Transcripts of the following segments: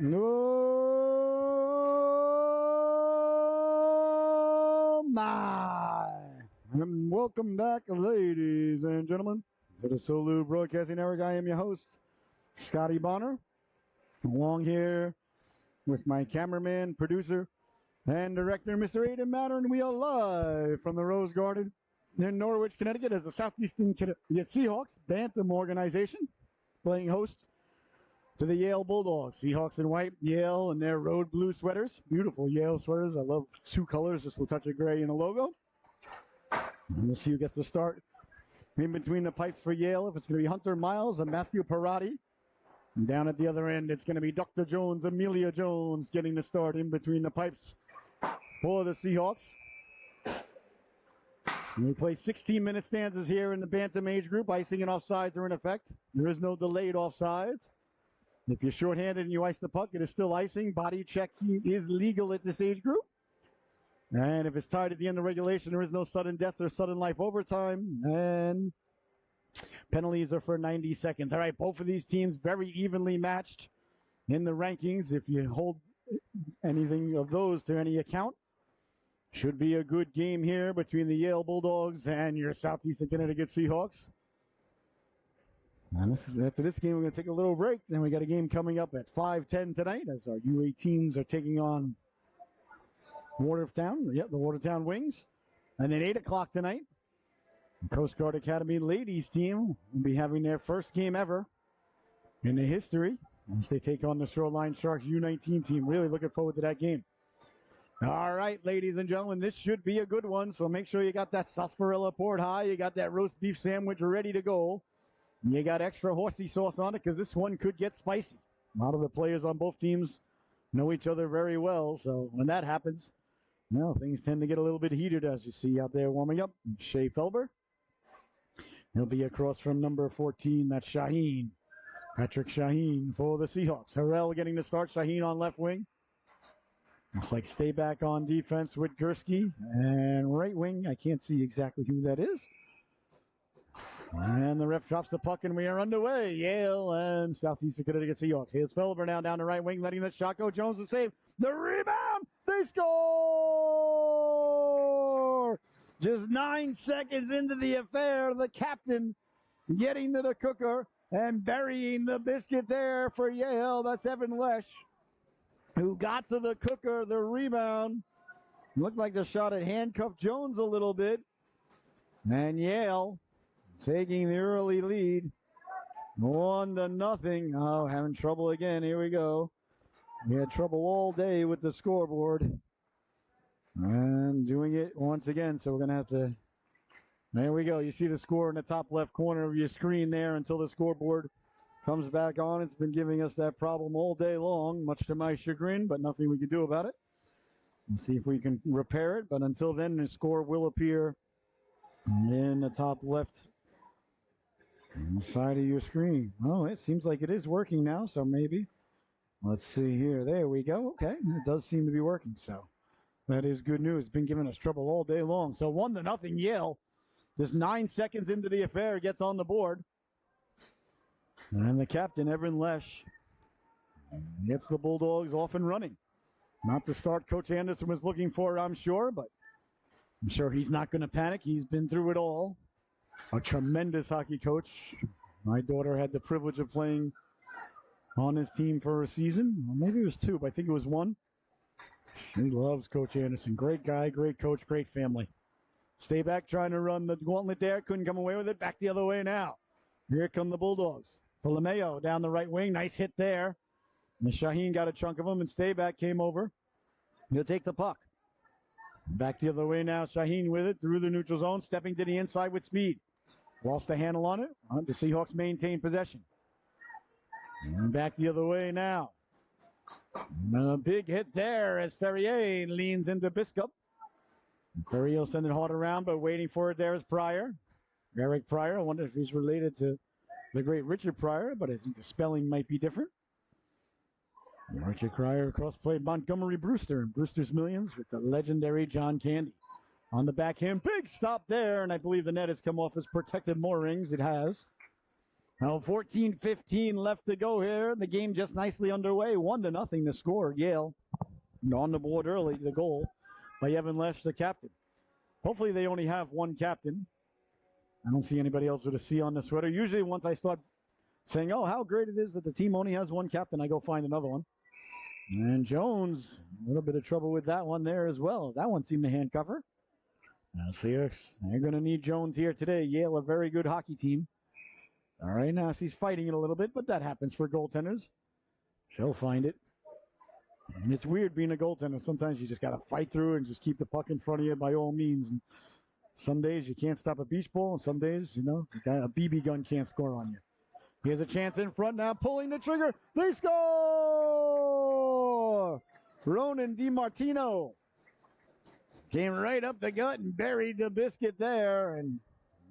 Oh my! And welcome back, ladies and gentlemen, to the Solu Broadcasting Network. I am your host, Scotty Bonner, along here with my cameraman, producer, and director, Mr. Aidan Matter, and we are live from the Rose Garden in Norwich, Connecticut, as the Southeastern Connecticut Seahawks Bantam organization playing host to the Yale Bulldogs. Seahawks in white, Yale in their road blue sweaters. Beautiful Yale sweaters. I love two colors, just a touch of gray in the logo. And we'll see who gets the start. In between the pipes for Yale, if it's going to be Hunter Miles and Matthew Parati. And down at the other end, it's going to be Dr. Jones, Amelia Jones, getting the start in between the pipes for the Seahawks. And we play 16-minute stanzas here in the Bantam age group. Icing and offsides are in effect. There is no delayed offsides. If you're shorthanded and you ice the puck, it is still icing. Body check is legal at this age group. And if it's tied at the end of regulation, there is no sudden death or sudden life overtime. And penalties are for 90 seconds. All right, both of these teams very evenly matched in the rankings. If you hold anything of those to any account, should be a good game here between the Yale Bulldogs and your Southeastern Connecticut Seahawks. And after this game, we're going to take a little break. Then we got a game coming up at 5:10 tonight as our U18s are taking on Watertown. Yep, the Watertown Wings. And then 8 o'clock tonight, the Coast Guard Academy ladies team will be having their first game ever in the history as they take on the Shoreline Sharks U19 team. Really looking forward to that game. All right, ladies and gentlemen, this should be a good one. So make sure you got that sarsaparilla poured high. You got that roast beef sandwich ready to go. You got extra horsey sauce on it because this one could get spicy. A lot of the players on both teams know each other very well. So when that happens, things tend to get a little bit heated, as you see out there warming up. Shea Felber. He'll be across from number 14. That's Shaheen. Patrick Shaheen for the Seahawks. Harrell getting the start. Shaheen on left wing. Looks like stay back on defense with Gursky. And right wing, I can't see exactly who that is. And the ref drops the puck, and we are underway. Yale and Southeastern Connecticut Seahawks. Here's Felber now down the right wing, letting the shot go. Jones to save. The rebound. They score! Just 9 seconds into the affair, the captain getting to the cooker and burying the biscuit there for Yale. That's Evan Lesh, who got to the cooker. The rebound looked like the shot had handcuffed Jones a little bit. And Yale taking the early lead, 1-0. Oh, having trouble again. Here we go. We had trouble all day with the scoreboard. And doing it once again, so we're going to have to... There we go. You see the score in the top left corner of your screen there until the scoreboard comes back on. It's been giving us that problem all day long, much to my chagrin, but nothing we can do about it. We'll see if we can repair it, but until then, the score will appear in the top left side of your screen. Oh, it seems like it is working now, so maybe. Let's see here. There we go. Okay, it does seem to be working, so that is good news. It's been giving us trouble all day long. So 1-0 Yale. Just 9 seconds into the affair, gets on the board. And the captain, Evan Lesh, gets the Bulldogs off and running. Not the start Coach Anderson was looking for, I'm sure, but I'm sure he's not going to panic. He's been through it all. A tremendous hockey coach. My daughter had the privilege of playing on his team for a season. Well, maybe it was 2, but I think it was 1. She loves Coach Anderson. Great guy, great coach, great family. Stay back trying to run the gauntlet there. Couldn't come away with it. Back the other way now. Here come the Bulldogs. Palameo down the right wing. Nice hit there. And Shaheen got a chunk of him, and Stay back came over. He'll take the puck. Back the other way now. Shaheen with it through the neutral zone. Stepping to the inside with speed. Lost the handle on it. The Seahawks maintain possession. And back the other way now. And a big hit there as Ferrier leans into Biscup. Ferrier will send it hard around, but waiting for it there is Pryor. Eric Pryor. I wonder if he's related to the great Richard Pryor, but I think the spelling might be different. Richard Pryor, of course, played Montgomery Brewster in Brewster's Millions with the legendary John Candy. On the backhand, big stop there, and I believe the net has come off as protected moorings. It has. Now 14-15 left to go here. The game just nicely underway. 1-0 to score. Yale on the board early. The goal by Evan Lesh, the captain. Hopefully they only have one captain. I don't see anybody else with a C on the sweater. Usually once I start saying, oh, how great it is that the team only has one captain, I go find another one. And Jones, a little bit of trouble with that one there as well. That one seemed to handcuff her. Now Seahawks, they're going to need Jones here today. Yale, a very good hockey team. All right, now she's fighting it a little bit, but that happens for goaltenders. She'll find it. And it's weird being a goaltender. Sometimes you just got to fight through and just keep the puck in front of you by all means. And some days you can't stop a beach ball, and some days, a BB gun can't score on you. Here's a chance in front now, pulling the trigger. They score! Ronan DiMartino came right up the gut and buried the biscuit there. And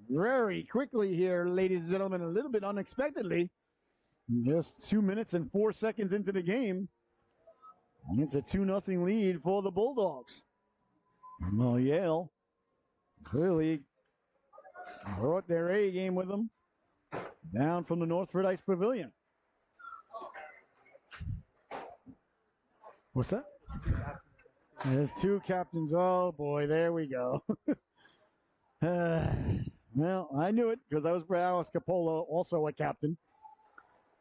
very quickly here, ladies and gentlemen, a little bit unexpectedly, just 2 minutes and 4 seconds into the game, and it's a 2-0 lead for the Bulldogs. Well, Yale clearly brought their A game with them down from the Northford Ice Pavilion. What's that? There's two captains. Oh, boy, there we go. Well, I knew it because I was Alice Capola, also a captain.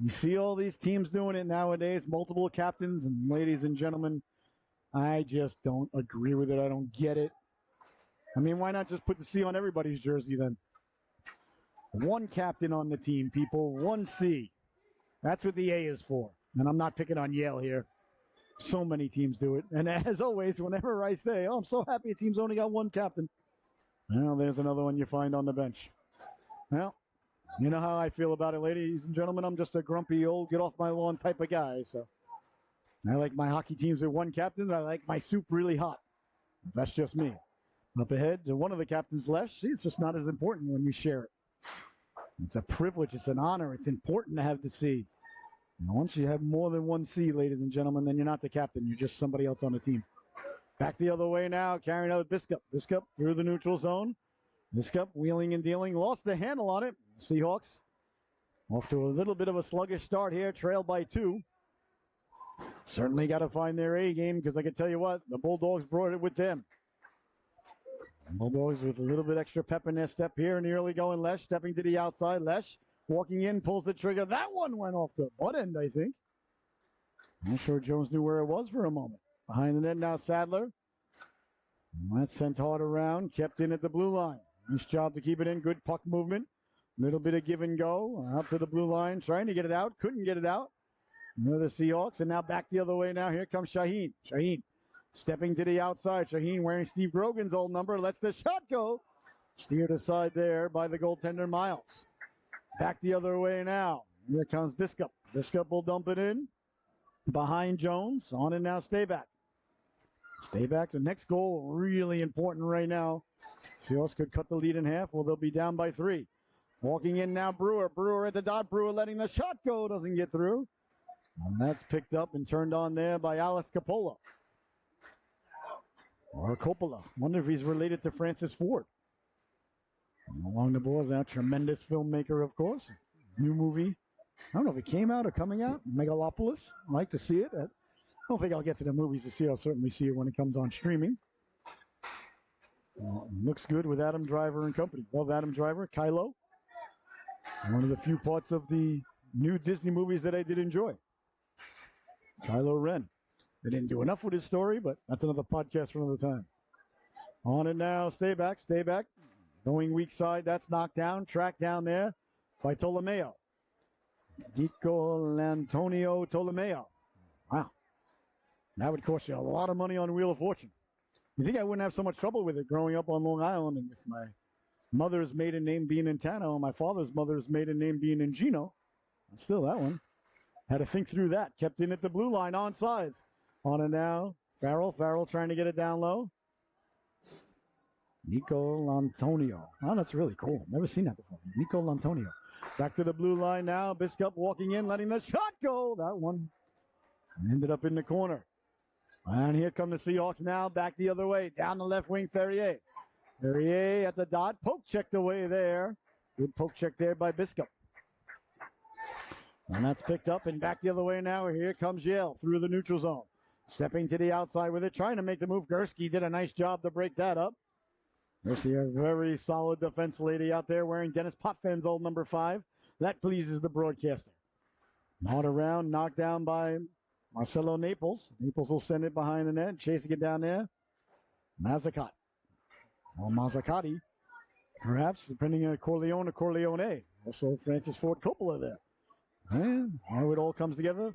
You see all these teams doing it nowadays, multiple captains, and ladies and gentlemen, I just don't agree with it. I don't get it. I mean, why not just put the C on everybody's jersey then? One captain on the team, people, one C. That's what the A is for. And I'm not picking on Yale here. So many teams do it. And as always, whenever I say, oh, I'm so happy a team's only got one captain, well, there's another one you find on the bench. Well, you know how I feel about it, ladies and gentlemen. I'm just a grumpy old get off my lawn type of guy. So I like my hockey teams with one captain. I like my soup really hot. That's just me. Up ahead to one of the captains, Lesh. It's just not as important when you share it. It's a privilege. It's an honor. It's important to have the C. And once you have more than one C, ladies and gentlemen, then you're not the captain. You're just somebody else on the team. Back the other way now, carrying out Biscup. Biscup through the neutral zone. Biscup wheeling and dealing. Lost the handle on it. Seahawks off to a little bit of a sluggish start here, trailed by 2. Certainly got to find their A game because I can tell you what, the Bulldogs brought it with them. Bulldogs with a little bit extra pep in their step here in the early going. Lesh stepping to the outside. Lesh walking in, pulls the trigger. That one went off the butt end, I think. Not sure Jones knew where it was for a moment. Behind the net now, Sadler. That's sent hard around, kept in at the blue line. Nice job to keep it in. Good puck movement. Little bit of give and go. Out to the blue line, trying to get it out. Couldn't get it out. Near the Seahawks, and now back the other way now. Here comes Shaheen. Shaheen stepping to the outside. Shaheen wearing Steve Grogan's old number. Lets the shot go. Steered aside there by the goaltender, Miles. Back the other way now. Here comes Biscup. Biscup will dump it in. Behind Jones. On and now Stayback. Stayback. The next goal, really important right now. Seahawks could cut the lead in half. Well, they'll be down by 3. Walking in now, Brewer. Brewer at the dot. Brewer letting the shot go. Doesn't get through. And that's picked up and turned on there by Alice Capola. Or Coppola. Wonder if he's related to Francis Ford. And along the boards now, tremendous filmmaker, of course. New movie. I don't know if it came out or coming out. Megalopolis. I'd like to see it. I don't think I'll get to the movies to see. I'll certainly see it when it comes on streaming. Looks good with Adam Driver and company. Love Adam Driver. Kylo. One of the few parts of the new Disney movies that I did enjoy. Kylo Ren. They didn't do enough with his story, but that's another podcast for another time. On it now. Stay back. Stay back. Going weak side. That's knocked down. Tracked down there by Tolomeo. Dico Antonio Tolomeo. Wow. That would cost you a lot of money on Wheel of Fortune. You think I wouldn't have so much trouble with it growing up on Long Island and with my mother's maiden name being in Tano and my father's mother's maiden name being in Gino. Still that one. Had to think through that. Kept in at the blue line on sides. On it now. Farrell. Farrell trying to get it down low. Nico Antonio. Oh, that's really cool. Never seen that before. Nico Antonio. Back to the blue line now. Biscup walking in, letting the shot go. That one ended up in the corner. And here come the Seahawks now. Back the other way. Down the left wing, Ferrier. Ferrier at the dot. Poke checked away there. Good poke check there by Biscup. And that's picked up and back the other way now. Here comes Yale through the neutral zone. Stepping to the outside with it, trying to make the move. Gursky did a nice job to break that up. There's a very solid defense lady out there wearing Dennis Potfin's old number 5. That pleases the broadcaster. Not around, knocked down by Marcelo Naples. Naples will send it behind the net, chasing it down there. Mazzacott. Or Mazzacati, perhaps, depending on Corleone or Corleone. Also Francis Ford Coppola there. And how it all comes together.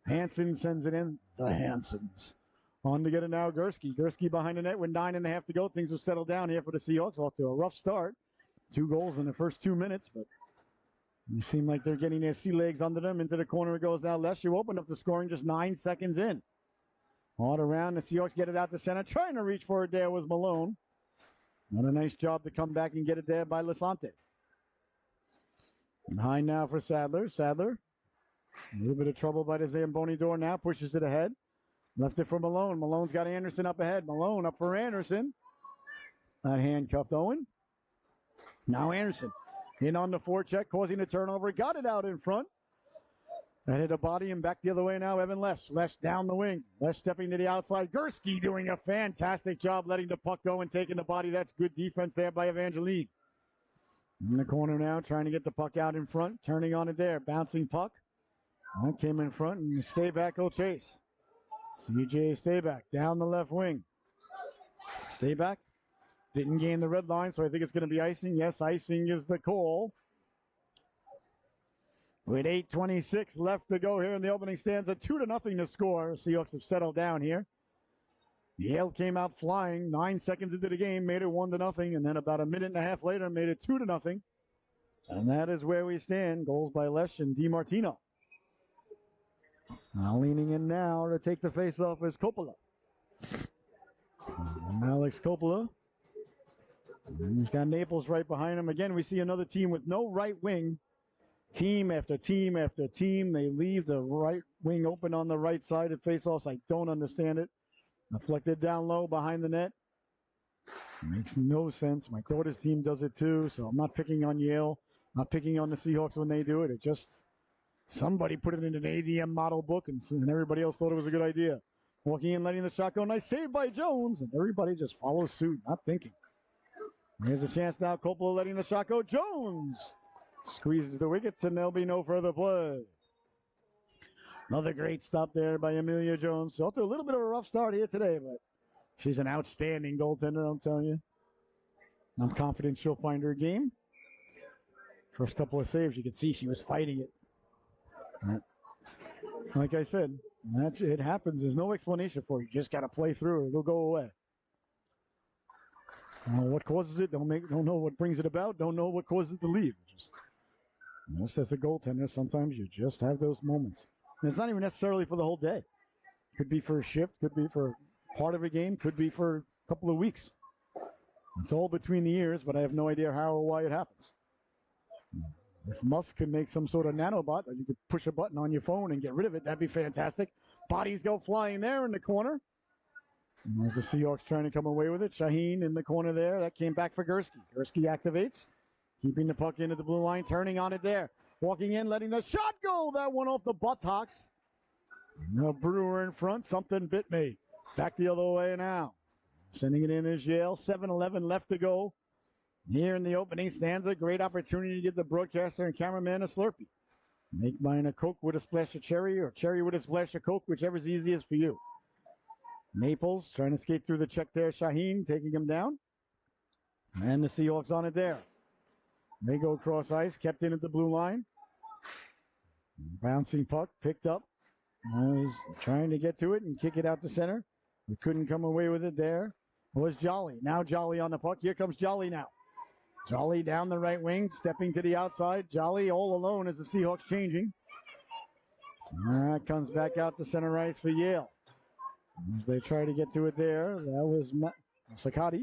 Hansen sends it in. The Hansons. On to get it now, Gursky. Gursky behind the net with 9.5 to go. Things will settle down here for the Seahawks. Off to a rough start. 2 goals in the first 2 minutes, but you seem like they're getting their sea legs under them. Into the corner it goes now. Lesher opened up the scoring just 9 seconds in. All around, the Seahawks get it out to center. Trying to reach for it there was Malone. Not a nice job to come back and get it there by Lasante. And high now for Sadler. Sadler, a little bit of trouble by the Zamboni door now. Pushes it ahead. Left it for Malone. Malone's got Anderson up ahead. Malone up for Anderson. That handcuffed Owen. Now Anderson in on the forecheck, causing a turnover. Got it out in front. That hit a body and back the other way now. Evan Lesh. Lesh down the wing. Lesh stepping to the outside. Gursky doing a fantastic job letting the puck go and taking the body. That's good defense there by Evangeline. In the corner now, trying to get the puck out in front. Turning on it there. Bouncing puck. That came in front and stay back will chase. CJ Stayback down the left wing. Stayback didn't gain the red line, so I think it's going to be icing. Yes, icing is the call. With 8:26 left to go here in the opening stanza, 2-0 to score. Seahawks have settled down here. Yale came out flying 9 seconds into the game, made it 1-0, and then about a minute and a half later made it 2-0. And that is where we stand. Goals by Lesh and DiMartino. Now leaning in now to take the face-off is Coppola. And Alex Coppola. And he's got Naples right behind him. Again, we see another team with no right wing. Team after team after team. They leave the right wing open on the right side of face-offs. I don't understand it. Deflected down low behind the net. Makes no sense. My daughter's team does it too, so I'm not picking on Yale. Not picking on the Seahawks when they do it. It just... somebody put it in an ADM model book, and everybody else thought it was a good idea. Walking in, letting the shot go. Nice save by Jones, and everybody just follows suit, not thinking. Here's a chance now. Coppola letting the shot go. Jones squeezes the wickets, and there'll be no further play. Another great stop there by Amelia Jones. Also a little bit of a rough start here today, but she's an outstanding goaltender, I'm telling you. I'm confident she'll find her game. First couple of saves, you could see she was fighting it. Like I said, it happens. There's no explanation for it. You just got to play through it. It'll go away. Don't know what causes it. Don't know what brings it about. Don't know what causes it to leave. Just as a goaltender, sometimes you just have those moments. And it's not even necessarily for the whole day. Could be for a shift. Could be for part of a game. Could be for a couple of weeks. It's all between the ears, but I have no idea how or why it happens. If Musk could make some sort of nanobot that you could push a button on your phone and get rid of it, that'd be fantastic. Bodies go flying there in the corner. And there's the Seahawks trying to come away with it. Shaheen in the corner there. That came back for Gursky. Gursky activates. Keeping the puck into the blue line. Turning on it there. Walking in, letting the shot go. That one off the buttocks. No Brewer in front. Something bit me. Back the other way now. Sending it in is Yale. 7:11 left to go. Here in the opening stanza, great opportunity to give the broadcaster and cameraman a Slurpee. Make mine a Coke with a splash of cherry or cherry with a splash of Coke, whichever's easiest for you. Naples trying to skate through the check there. Shaheen taking him down. And the Seahawks on it there. They go cross ice, kept in at the blue line. Bouncing puck, picked up. Was trying to get to it and kick it out to center. We couldn't come away with it there. Was Jolly. Now Jolly on the puck. Here comes Jolly now. Jolly down the right wing, stepping to the outside. Jolly all alone as the Seahawks changing. That comes back out to center ice for Yale. As they try to get to it there, that was Sakati.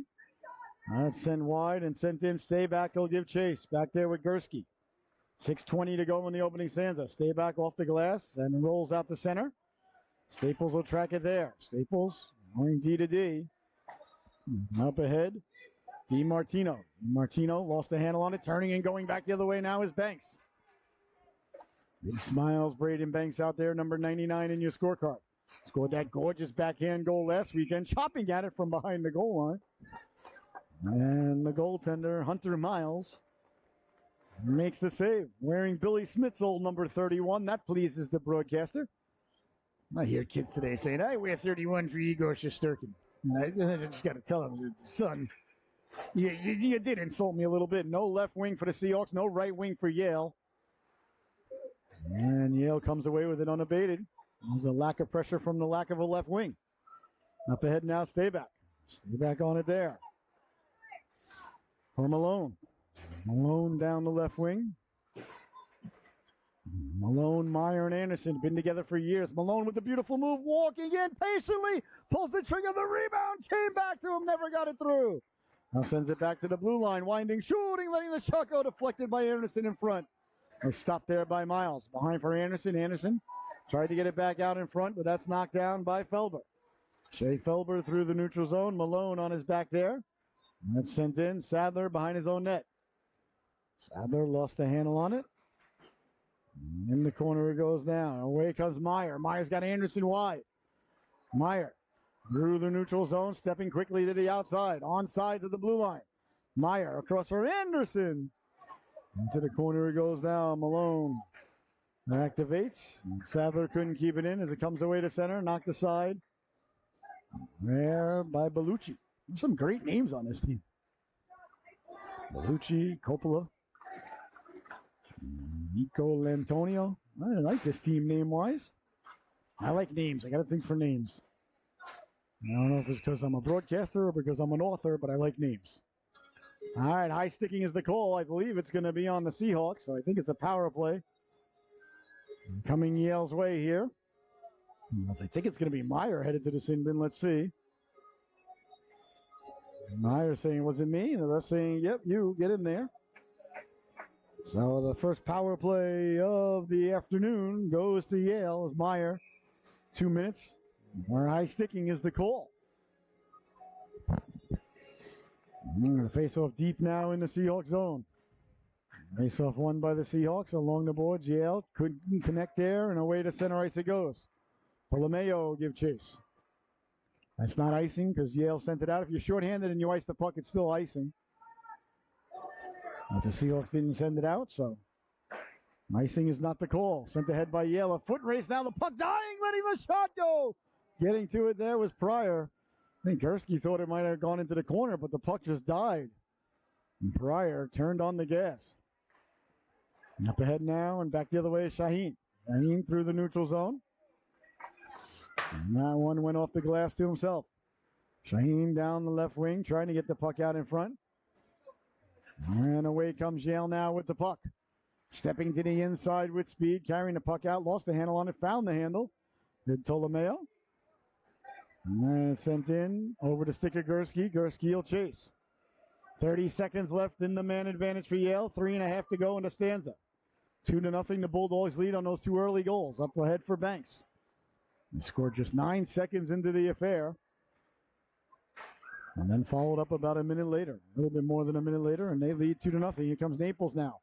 That's sent wide and sent in. Stay back, he'll give chase. Back there with Gursky. 6:20 to go in the opening stanza. Stay back off the glass and rolls out to center. Staples will track it there. Staples going D to D. Up ahead. DiMartino. DiMartino lost the handle on it. Turning and going back the other way now is Banks. Big smiles, Braden Banks out there, number 99 in your scorecard. Scored that gorgeous backhand goal last weekend, chopping at it from behind the goal line. And the goaltender, Hunter Miles, makes the save, wearing Billy Smith's old number 31. That pleases the broadcaster. I hear kids today saying, I wear 31 for Igor Shesterkin. I just got to tell him, son, you did insult me a little bit. No left wing for the Seahawks, no right wing for Yale. And Yale comes away with it unabated. There's a lack of pressure from the lack of a left wing. Up ahead now, stay back. Stay back on it there. For Malone. Malone down the left wing. Malone, Meyer, and Anderson been together for years. Malone with the beautiful move, walking in patiently, pulls the trigger, the rebound, came back to him, never got it through. Now sends it back to the blue line, winding, shooting, letting the shot go, deflected by Anderson in front. And stopped there by Miles. Behind for Anderson. Anderson tried to get it back out in front, but that's knocked down by Felber. Shea Felber through the neutral zone. Malone on his back there. That's sent in. Sadler behind his own net. Sadler lost the handle on it. In the corner it goes now. Away comes Meyer. Meyer's got Anderson wide. Meyer through the neutral zone, stepping quickly to the outside. Onside to the blue line. Meyer across for Anderson. Into the corner it goes now. Malone activates. Sadler couldn't keep it in as it comes away to center. Knocked aside. There by Bellucci. There's some great names on this team. Bellucci, Coppola, Nico Lantonio. I like this team name-wise. I like names. I got to think for names. I don't know if it's because I'm a broadcaster or because I'm an author, but I like names. All right, high sticking is the call. I believe it's going to be on the Seahawks, so I think it's a power play. Coming Yale's way here. I think it's going to be Meyer headed to the sin bin. Let's see. Meyer saying, was it me? And the rest saying, yep, you, get in there. So the first power play of the afternoon goes to Yale as Meyer. 2 minutes. Where high sticking is the call. The face-off deep now in the Seahawks zone. Face-off won by the Seahawks along the boards. Yale couldn't connect there, and away to center ice it goes. Polomeo give chase. That's not icing because Yale sent it out. If you're shorthanded and you ice the puck, it's still icing. But the Seahawks didn't send it out, so icing is not the call. Sent ahead by Yale. A foot race now. The puck dying, letting the shot go. Getting to it there was Pryor. I think Gursky thought it might have gone into the corner, but the puck just died. And Pryor turned on the gas. Up ahead now and back the other way is Shaheen. Shaheen through the neutral zone. And that one went off the glass to himself. Shaheen down the left wing, trying to get the puck out in front. And away comes Yale now with the puck. Stepping to the inside with speed, carrying the puck out, lost the handle on it, found the handle. Did Ptolomeo. And sent in over to stick of Gursky. Gursky will chase. 30 seconds left in the man advantage for Yale. 3.5 to go in the stanza. 2-0. The Bulldogs lead on those two early goals. Up ahead for Banks. They scored just 9 seconds into the affair. And then followed up about a minute later. A little bit more than a minute later. And they lead 2-0. Here comes Naples now.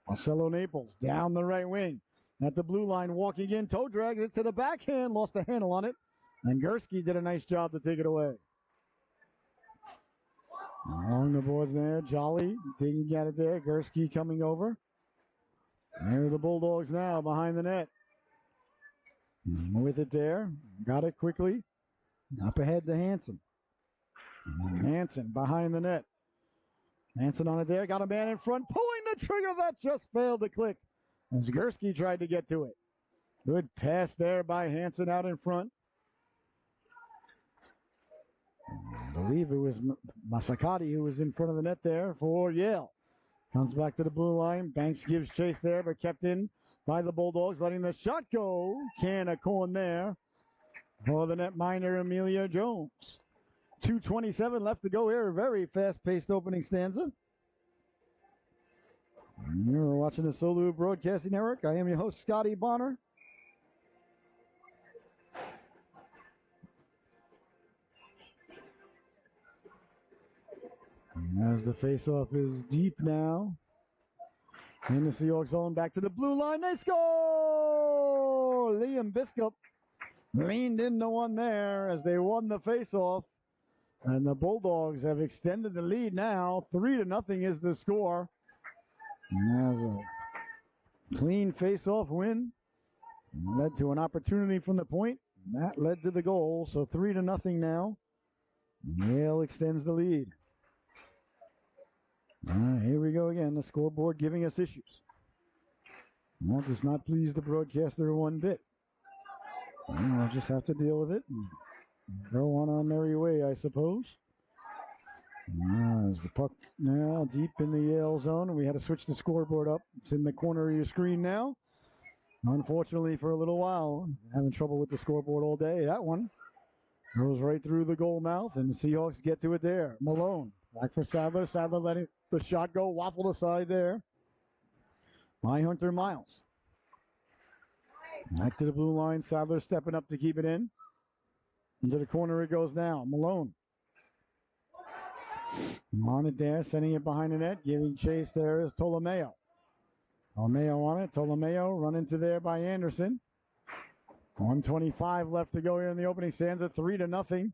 Marcelo Naples down the right wing. At the blue line, walking in. Toe drags it to the backhand. Lost the handle on it. And Gursky did a nice job to take it away. Along the boards there. Jolly taking at it there. Gursky coming over. There are the Bulldogs now behind the net. With it there. Got it quickly. Up ahead to Hanson. Hanson behind the net. Hanson on it there. Got a man in front. Pulling the trigger. That just failed to click. As Gursky tried to get to it. Good pass there by Hanson out in front. I believe it was Masakati who was in front of the net there for Yale. Comes back to the blue line. Banks gives chase there, but kept in by the Bulldogs, letting the shot go. Can of corn there for the netminder Emilio Jones. 2:27 left to go here. A very fast-paced opening stanza. You're watching the Solu Broadcasting Network. I am your host, Scotty Bonner. As the faceoff is deep now. In the Seahawks zone, back to the blue line. They score! Liam Biscup leaned into one there as they won the faceoff. And the Bulldogs have extended the lead now. 3-0 is the score. And as a clean faceoff win led to an opportunity from the point. That led to the goal. So 3-0 now. Yale extends the lead. Here we go again. The scoreboard giving us issues. That does not please the broadcaster one bit. We'll just have to deal with it and go on our merry way, I suppose. As the puck now deep in the Yale zone, and we had to switch the scoreboard up. It's in the corner of your screen now. Unfortunately, for a little while, having trouble with the scoreboard all day. That one goes right through the goal mouth, and the Seahawks get to it there. Malone back for Sadler. Sadler letting the shot go, waffled aside there by Hunter Miles. Back to the blue line. Sadler stepping up to keep it in. Into the corner it goes now. Malone. On it there, sending it behind the net. Giving chase there is Tolomeo. Tolomeo on it. Tolomeo run into there by Anderson. 1:25 left to go here in the opening stanza. 3-0.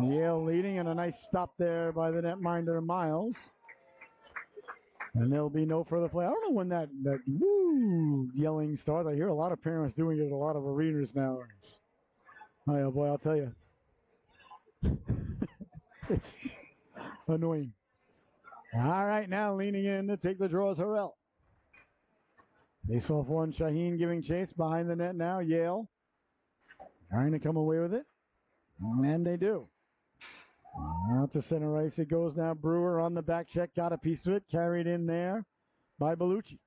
Yale leading, and a nice stop there by the netminder Miles. And there'll be no further play. I don't know when that woo yelling starts. I hear a lot of parents doing it at a lot of arenas now. Oh boy, I'll tell you. It's annoying. All right, now leaning in to take the draw is Harrell. Face off one, Shaheen giving chase behind the net now. Yale trying to come away with it. And they do. Out to center ice it goes now. Brewer on the back check, got a piece of it, carried in there by Bellucci.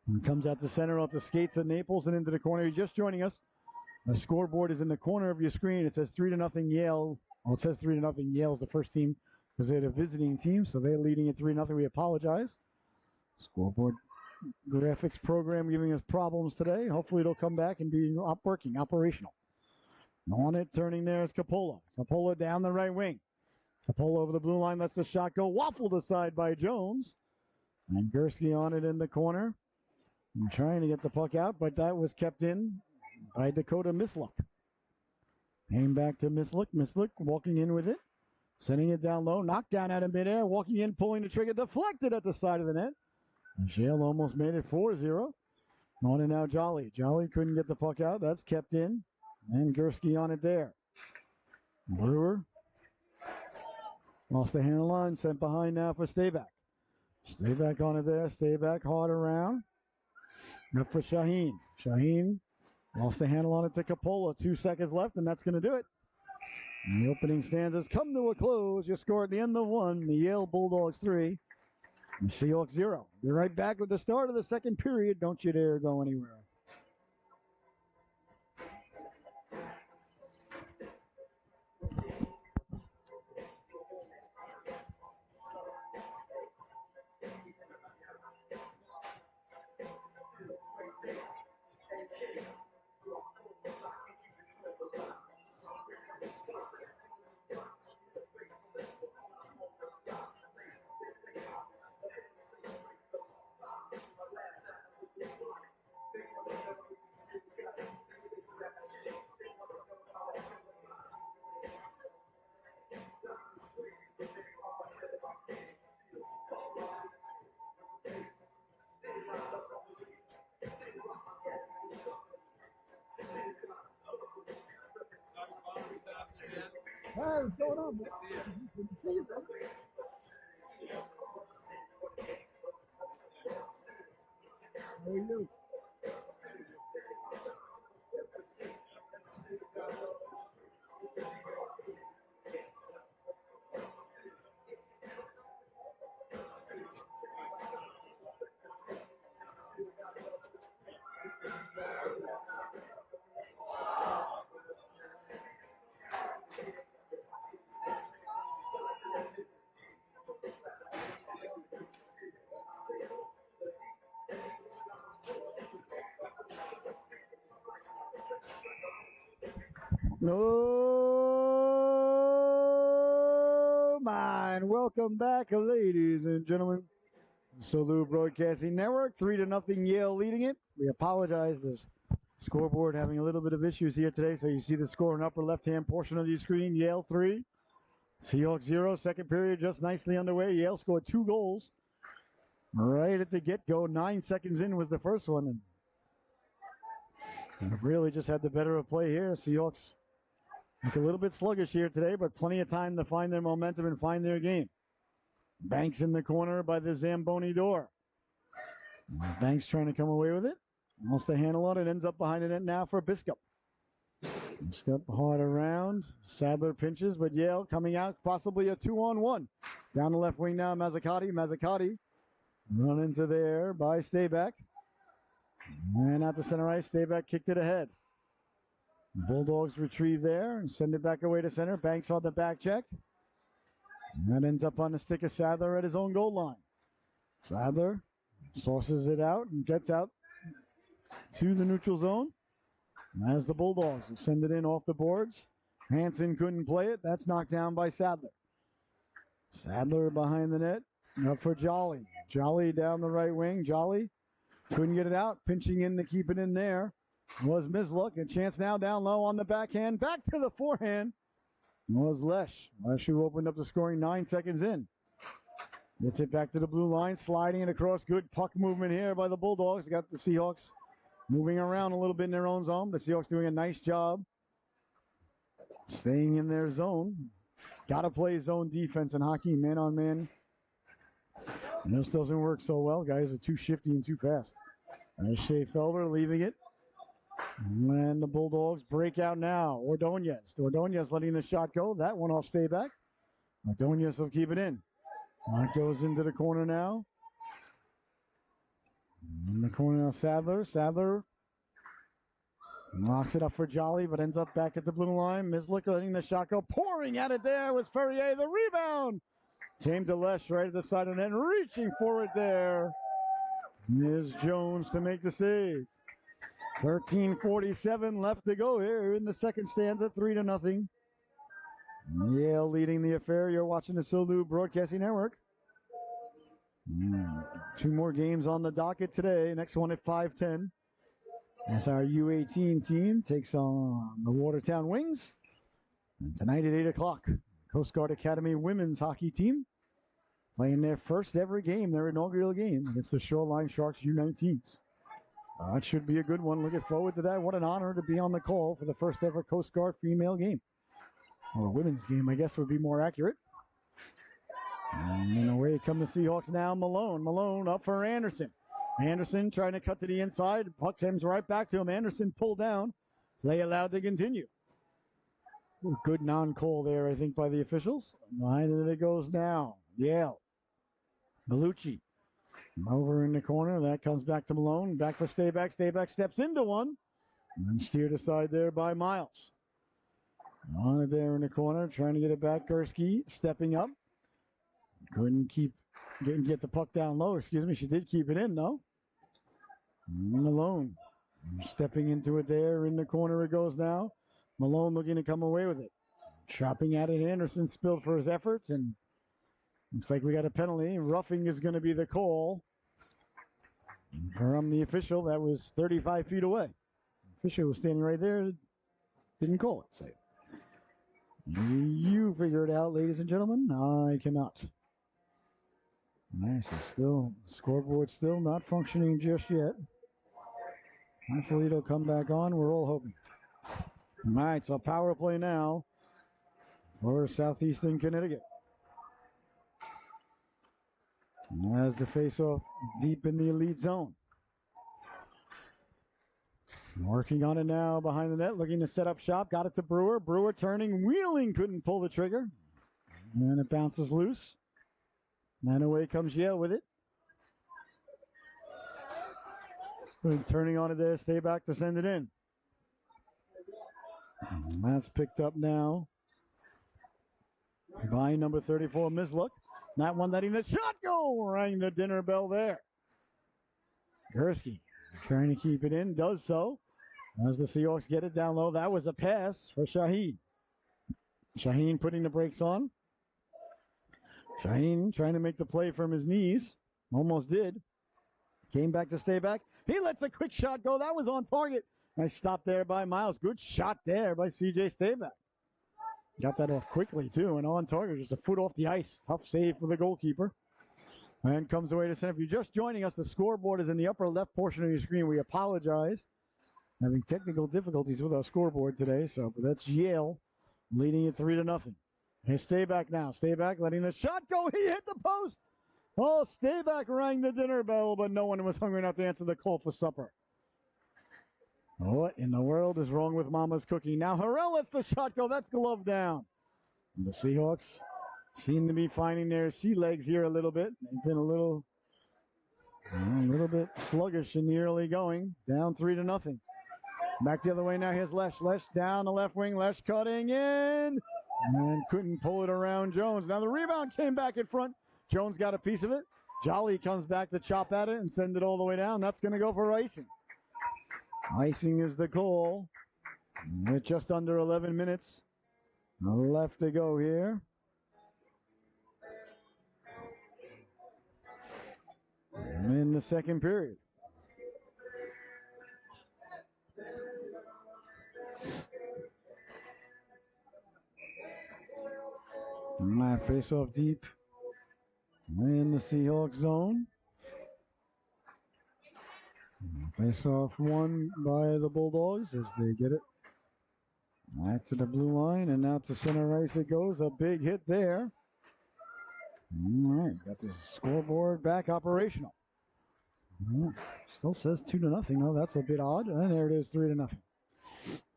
And comes out to center, out to skates of Naples and into the corner. You're just joining us. The scoreboard is in the corner of your screen. It says 3-0 Yale. Well, it says 3-0 Yale's the first team because they're the visiting team, so they're leading at 3-0. We apologize. Scoreboard graphics program giving us problems today. Hopefully it'll come back and be working, operational. On it, turning there is Capola. Capola down the right wing. Capola over the blue line, lets the shot go. Waffled aside by Jones. And Gursky on it in the corner. And trying to get the puck out, but that was kept in by Dakota Misluck. Came back to Misluck. Misluck walking in with it. Sending it down low. Knocked down out of midair. Walking in, pulling the trigger. Deflected at the side of the net. And Yale almost made it 4-0. On it now, Jolly. Jolly couldn't get the puck out. That's kept in. And Gursky on it there. Brewer. Lost the handle on. Sent behind now for Stayback. Stayback on it there. Stayback hard around. Up for Shaheen. Shaheen lost the handle on it to Capola. 2 seconds left, and that's going to do it. And the opening stanzas come to a close. You score at the end of one. The Yale Bulldogs 3. And Seahawks 0. Be right back with the start of the second period. Don't you dare go anywhere. Hey, what's going on, man? Good to see you, bro. How are you? Oh, my. Welcome back, ladies and gentlemen. Solu Broadcasting Network. 3-0 Yale leading it. We apologize. There's scoreboard having a little bit of issues here today, so you see the score in upper left-hand portion of your screen. Yale 3, Seahawks 0. Second period just nicely underway. Yale scored 2 goals right at the get-go. 9 seconds in was the first one. And really just had the better of play here. Seahawks look a little bit sluggish here today, but plenty of time to find their momentum and find their game. Banks in the corner by the Zamboni door. Banks trying to come away with it. Wants to handle on it. Ends up behind the net now for Biscup. Biscup hard around. Sadler pinches, but Yale coming out. Possibly a 2-on-1. Down the left wing now, Mazzacati. Mazzacati run into there by Stayback. And out to center ice. Stayback kicked it ahead. Bulldogs retrieve there and send it back away to center. Banks on the back check. And that ends up on the stick of Sadler at his own goal line. Sadler sources it out and gets out to the neutral zone. And as the Bulldogs who send it in off the boards, Hansen couldn't play it. That's knocked down by Sadler. Sadler behind the net. Up for Jolly. Jolly down the right wing. Jolly couldn't get it out. Pinching in to keep it in there was Misluck. A chance now down low on the backhand. Back to the forehand was Lesh. Lesh who opened up the scoring 9 seconds in. Gets it back to the blue line. Sliding it across. Good puck movement here by the Bulldogs. Got the Seahawks moving around a little bit in their own zone. The Seahawks doing a nice job staying in their zone. Got to play zone defense in hockey, man on man. And this doesn't work so well. Guys are too shifty and too fast. There's Shea Felber leaving it. And the Bulldogs break out now. Ordonez. Ordonez letting the shot go. That one off Stayback. Ordonez will keep it in. That goes into the corner now. In the corner now, Sadler. Sadler locks it up for Jolly, but ends up back at the blue line. Mislick letting the shot go. Pouring at it there was Ferrier. The rebound came to Lesh right at the side of the net. Reaching for it there is Jones to make the save. 13:47 left to go here in the second stanza. 3-0. Yale leading the affair. You're watching the Solu Broadcasting Network. 2 more games on the docket today. Next one at 5:10. As our U18 team takes on the Watertown Wings. And tonight at 8 o'clock, Coast Guard Academy women's hockey team playing their first ever game, their inaugural game against the Shoreline Sharks U19s. It should be a good one. Looking forward to that. What an honor to be on the call for the first ever Coast Guard female game. Or a women's game, I guess would be more accurate. And away come the Seahawks now. Malone up for Anderson. Anderson trying to cut to the inside. Puck comes right back to him. Anderson pulled down. Play allowed to continue. Good non-call there, I think, by the officials. Behind it goes now. Yale. Bellucci. Over in the corner. That comes back to Malone. Back for Stayback. Stayback steps into one. And then steered aside there by Miles. On it there in the corner. Trying to get it back. Gursky stepping up. Couldn't get the puck down low. Excuse me. She did keep it in, though. Malone. Stepping into it there. In the corner it goes now. Malone looking to come away with it. Chopping at it. Anderson spilled for his efforts. And looks like we got a penalty. Roughing is going to be the call from the official. That was 35 feet away. The official was standing right there. Didn't call it. So you figure it out, ladies and gentlemen. I cannot. Nice. Scoreboard still not functioning just yet. Hopefully it'll come back on. We're all hoping. All right, so power play now for Southeastern Connecticut. As the face-off deep in the elite zone. Working on it now behind the net, looking to set up shop. Got it to Brewer. Brewer turning, wheeling, couldn't pull the trigger. And it bounces loose. And away comes Yale with it. And turning on it there, stay back to send it in. And that's picked up now by number 34, Misluck. That one letting the shot go. Rang the dinner bell there. Gursky trying to keep it in. Does so. As the Seahawks get it down low. That was a pass for Shaheen. Shaheen putting the brakes on. Shaheen trying to make the play from his knees. Almost did. Came back to stay back. He lets a quick shot go. That was on target. Nice stop there by Miles. Good shot there by C.J. Stayback. Got that off quickly, too, and on target. Just a foot off the ice. Tough save for the goalkeeper. And comes away to center. If you're just joining us, the scoreboard is in the upper left portion of your screen. We apologize. Having technical difficulties with our scoreboard today. But that's Yale leading it 3-0. Hey, Stayback now. Stayback letting the shot go. He hit the post. Oh, Stayback rang the dinner bell, but no one was hungry enough to answer the call for supper. What in the world is wrong with Mama's cooking? Now Harrell lets the shot go. That's glove down. And the Seahawks seem to be finding their sea legs here a little bit. They've been a little bit sluggish in the early going. Down 3-0. Back the other way now. Here's Lesh. Lesh down the left wing. Lesh cutting in. And couldn't pull it around Jones. Now the rebound came back in front. Jones got a piece of it. Jolly comes back to chop at it and send it all the way down. That's going to go for icing. Icing is the call. With just under 11 minutes left to go here. In the second period. Face off deep in the Seahawks zone. Face off won by the Bulldogs as they get it back to the blue line, and now to center ice it goes. A big hit there. All right, got the scoreboard back operational. Still says 2-0. No, that's a bit odd. And there it is, 3-0.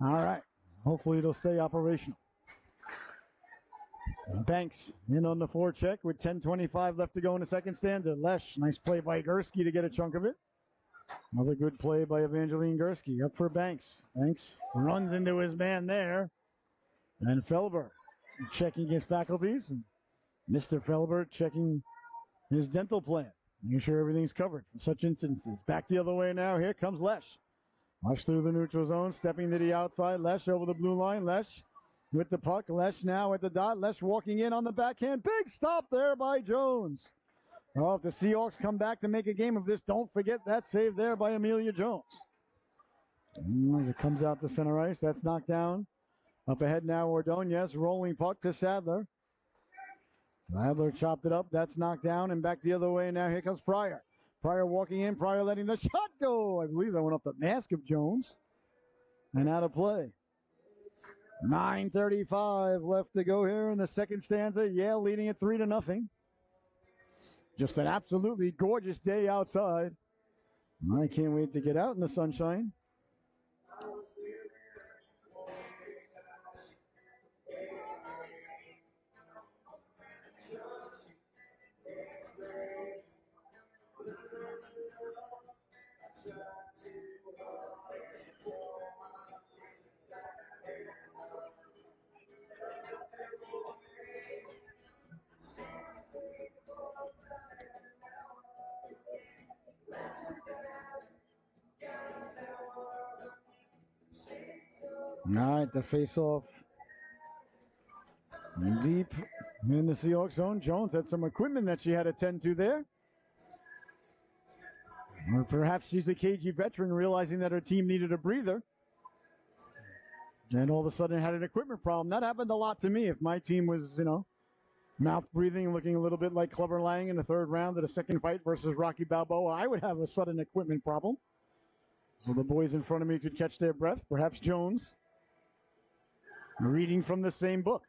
All right, hopefully it'll stay operational. Banks in on the forecheck with 10:25 left to go in the second stanza. Lesh, nice play by Gursky to get a chunk of it. Another good play by Evangeline Gursky. Up for Banks. Banks runs into his man there. And Felber checking his faculties. And Mr. Felber checking his dental plan. Making sure everything's covered for such instances. Back the other way now. Here comes Lesh. Lesh through the neutral zone. Stepping to the outside. Lesh over the blue line. Lesh with the puck. Lesh now at the dot. Lesh walking in on the backhand. Big stop there by Jones. Oh, if the Seahawks come back to make a game of this, don't forget that save there by Amelia Jones. As it comes out to center ice, that's knocked down. Up ahead now, Ordonez. Rolling puck to Sadler. Sadler chopped it up. That's knocked down. And back the other way now. Here comes Pryor. Pryor walking in. Pryor letting the shot go. I believe that went off the mask of Jones. And out of play. 9:35 left to go here in the second stanza. Yale leading it 3-0. Just an absolutely gorgeous day outside. I can't wait to get out in the sunshine. All right, the face-off deep in the Seahawks zone. Jones had some equipment that she had to tend to there. Or perhaps she's a cagey veteran realizing that her team needed a breather. And all of a sudden had an equipment problem. That happened a lot to me. If my team was, mouth breathing and looking a little bit like Clubber Lang in the third round of the second fight versus Rocky Balboa, I would have a sudden equipment problem. Well, the boys in front of me could catch their breath. Perhaps Jones reading from the same book.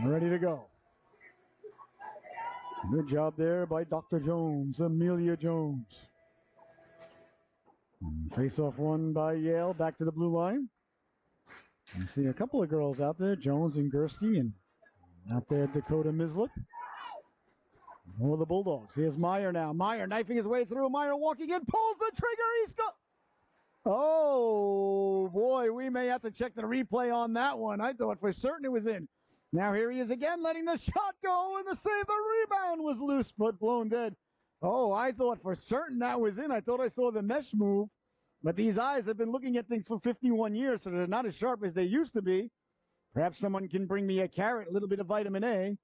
Ready to go. Good job there by Dr. Jones, Amelia Jones. Face-off won by Yale. Back to the blue line. You see a couple of girls out there, Jones and Gursky, and out there Dakota Mislick. Oh, the Bulldogs. Here's Meyer now. Meyer knifing his way through. Meyer walking in, pulls the trigger. He's got. Oh, boy, we may have to check the replay on that one. I thought for certain it was in. Now here he is again, letting the shot go, and the save, the rebound was loose, but blown dead. Oh, I thought for certain that was in. I thought I saw the mesh move, but these eyes have been looking at things for 51 years, so they're not as sharp as they used to be. Perhaps someone can bring me a carrot, a little bit of vitamin A.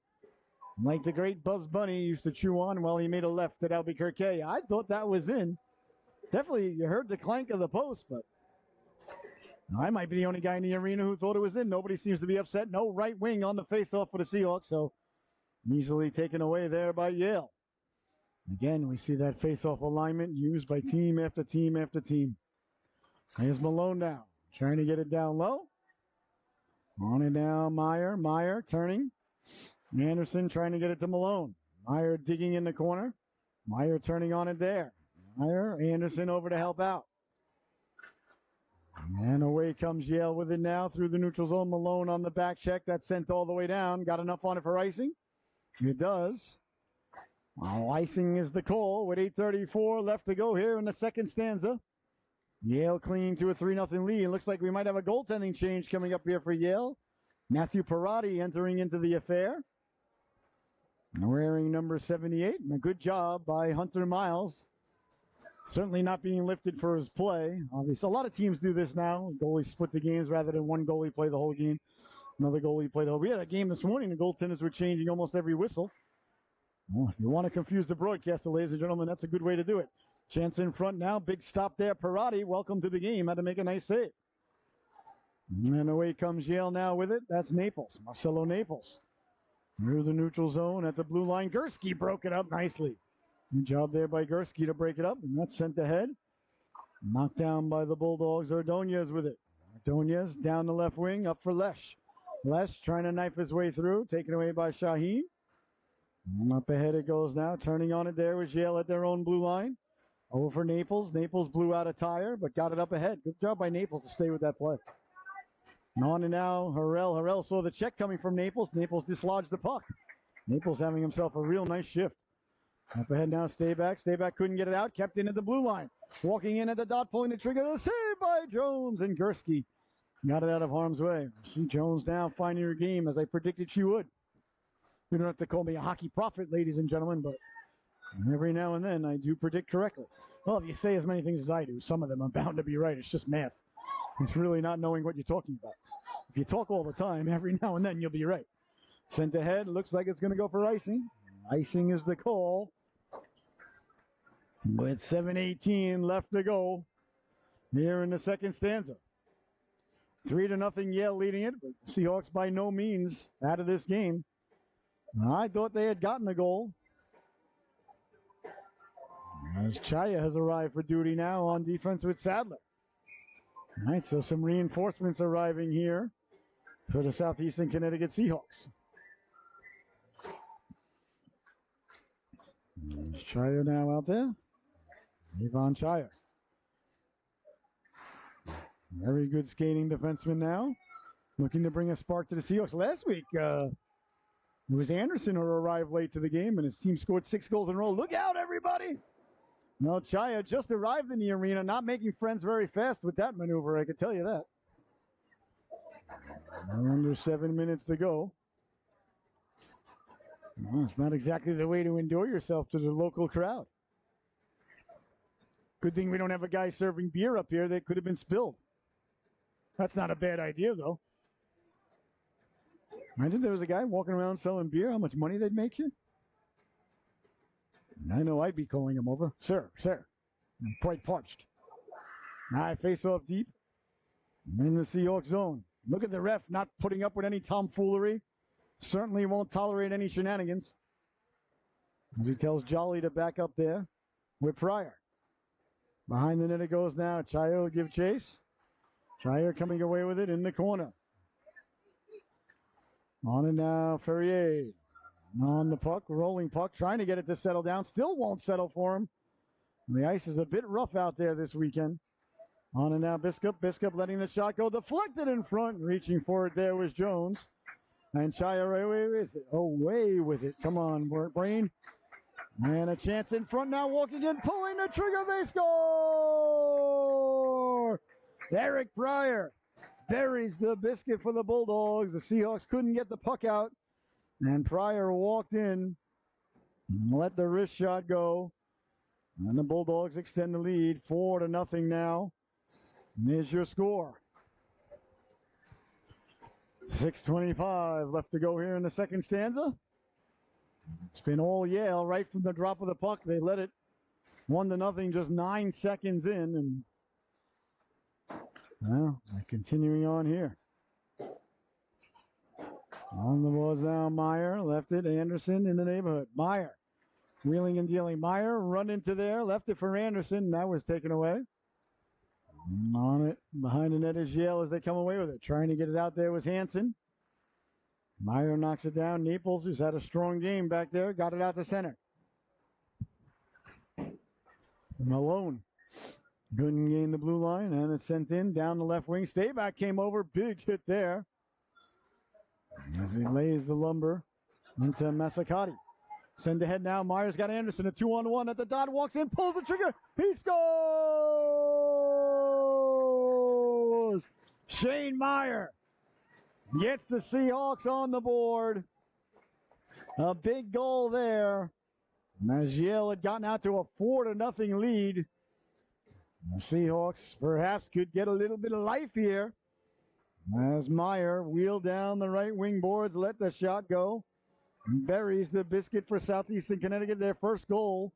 Like the great Buzz Bunny used to chew on while he made a left at Albuquerque. I thought that was in. Definitely, you heard the clank of the post, but I might be the only guy in the arena who thought it was in. Nobody seems to be upset. No right wing on the faceoff for the Seahawks, so easily taken away there by Yale. Again, we see that faceoff alignment used by team after team after team. Here's Malone now, trying to get it down low. On and down, Meyer. Meyer turning. Anderson trying to get it to Malone. Meyer digging in the corner. Meyer turning on it there. Meyer, Anderson over to help out. And away comes Yale with it now through the neutral zone. Malone on the back check. That's sent all the way down. Got enough on it for icing? It does. Well, icing is the call with 8:34 left to go here in the second stanza. Yale clinging to a 3-0 lead. It looks like we might have a goaltending change coming up here for Yale. Matthew Perotti entering into the affair. Wearing number 78. And a good job by Hunter Miles. Certainly not being lifted for his play. Obviously, a lot of teams do this now. Goalies split the games rather than one goalie play the whole game. Another goalie play the whole. We had a game this morning. The goaltenders were changing almost every whistle. Well, if you want to confuse the broadcaster, ladies and gentlemen, that's a good way to do it. Chance in front now. Big stop there. Perotti, welcome to the game. Had to make a nice save. And away comes Yale now with it. That's Naples. Marcelo Naples. Through the neutral zone at the blue line. Gursky broke it up nicely. Good job there by Gursky to break it up. And that's sent ahead. Knocked down by the Bulldogs. Ordonez with it. Ordonez down the left wing. Up for Lesh. Lesh trying to knife his way through. Taken away by Shaheen. And up ahead it goes now. Turning on it there was Yale at their own blue line. Over for Naples. Naples blew out a tire, but got it up ahead. Good job by Naples to stay with that play. And on and now, Harrell. Harrell saw the check coming from Naples. Naples dislodged the puck. Naples having himself a real nice shift. Up ahead now, Stayback. Stayback couldn't get it out. Kept in at the blue line. Walking in at the dot, pulling the trigger. The save by Jones, and Gursky got it out of harm's way. See Jones now finding her game as I predicted she would. You don't have to call me a hockey prophet, ladies and gentlemen, but every now and then I do predict correctly. Well, if you say as many things as I do, some of them are bound to be right. It's just math. It's really not knowing what you're talking about. If you talk all the time, every now and then you'll be right. Sent ahead. Looks like it's going to go for icing. Icing is the call. With 7:18 left to go here in the second stanza. 3-0 Yale leading it. But Seahawks by no means out of this game. I thought they had gotten a goal. As Chaya has arrived for duty now on defense with Sadler. All right, so some reinforcements arriving here for the Southeastern Connecticut Seahawks. There's Chaya now out there. Yvonne Chaya. Very good skating defenseman now. Looking to bring a spark to the Seahawks. Last week, it was Anderson who arrived late to the game, and his team scored 6 goals in a row. Look out, everybody! Well, Chaya just arrived in the arena, not making friends very fast with that maneuver, I can tell you that. Under 7 minutes to go. Well, it's not exactly the way to enjoy yourself to the local crowd. Good thing we don't have a guy serving beer up here that could have been spilled. That's not a bad idea, though. Imagine there was a guy walking around selling beer, how much money they'd make you. I know I'd be calling him over. Sir, I'm quite parched. I face off deep in the Seahawks zone. Look at the ref not putting up with any tomfoolery. Certainly won't tolerate any shenanigans. As he tells Jolly to back up there with Pryor. Behind the net it goes now. Chaya will give chase. Chaya coming away with it in the corner. On and now, Ferrier. On the puck, rolling puck, trying to get it to settle down. Still won't settle for him. The ice is a bit rough out there this weekend. On and now, Biskup. Biskup letting the shot go. Deflected in front. Reaching for it there was Jones. And Chaya away with it. Come on, Brain. And a chance in front now, walking in, pulling the trigger, they score! Eric Pryor buries the biscuit for the Bulldogs. The Seahawks couldn't get the puck out, and Pryor walked in and let the wrist shot go. And the Bulldogs extend the lead, 4-0 now. And there's your score. 6:25 left to go here in the second stanza. It's been all Yale right from the drop of the puck. They led it 1-0 just 9 seconds in. And, well, continuing on here. On the balls now, Meyer left it. Anderson in the neighborhood. Meyer wheeling and dealing. Meyer run into there, left it for Anderson. That was taken away. On it behind the net is Yale as they come away with it. Trying to get it out there was Hansen. Meyer knocks it down. Naples, who's had a strong game back there, got it out to center. Malone couldn't gain the blue line, and it's sent in down the left wing. Stayback came over. Big hit there as he lays the lumber into Masakati. Send ahead now. Meyer's got Anderson. A 2-on-1 at the dot. Walks in, pulls the trigger. He scores! Shane Meyer gets the Seahawks on the board. A big goal there. As Yale had gotten out to a 4-0 lead. The Seahawks perhaps could get a little bit of life here. As Meyer wheeled down the right wing boards, let the shot go. Buries the biscuit for Southeastern Connecticut, their first goal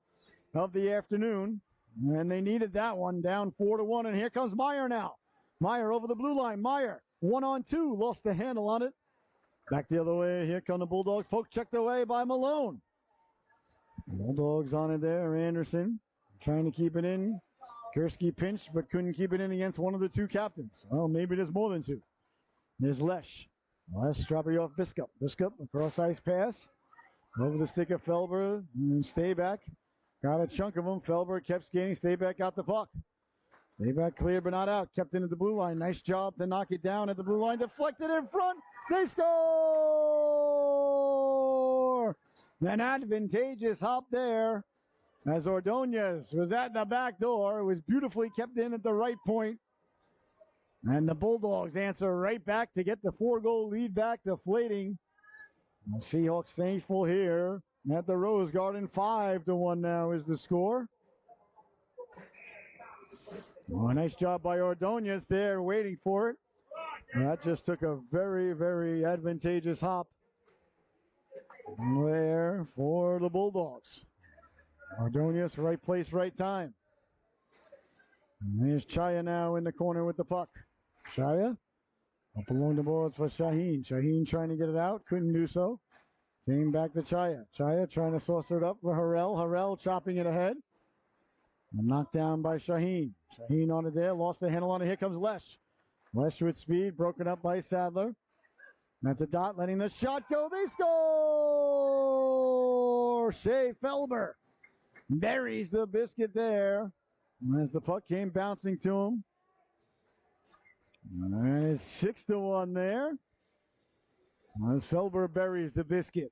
of the afternoon. And they needed that one, down 4-1. And here comes Meyer now. Meyer over the blue line. Meyer, 1-on-2, lost the handle on it. Back the other way. Here come the Bulldogs. Poke checked away by Malone. Bulldogs on it there. Anderson trying to keep it in. Gursky pinched, but couldn't keep it in against one of the two captains. Well, maybe there's more than two. There's Lesh. Lesh dropping off Biskup. Biskup, a cross-ice pass. Over the stick of Felber. And Stayback got a chunk of him. Felber kept skating. Stayback got the puck. Stayback cleared but not out. Kept into the blue line. Nice job to knock it down at the blue line. Deflected in front. They score! An advantageous hop there as Ordonez was at the back door. It was beautifully kept in at the right point. And the Bulldogs answer right back to get the 4-goal lead back, deflating. The Seahawks faithful here at the Rose Garden. 5-1 now is the score. Oh, nice job by Ordonez there, waiting for it. That just took a very, very advantageous hop there for the Bulldogs. Ordonez, right place, right time. And there's Chaya now in the corner with the puck. Chaya up along the boards for Shaheen. Shaheen trying to get it out, couldn't do so. Came back to Chaya. Chaya trying to saucer it up for Harrell. Harrell chopping it ahead. And knocked down by Shaheen. Shaheen on it there, lost the handle on it. Here comes Lesh. Lesh with speed, broken up by Sadler. That's a dot, letting the shot go. They score! Shea Felber buries the biscuit there as the puck came bouncing to him. And it's 6-1 there as Felber buries the biscuit.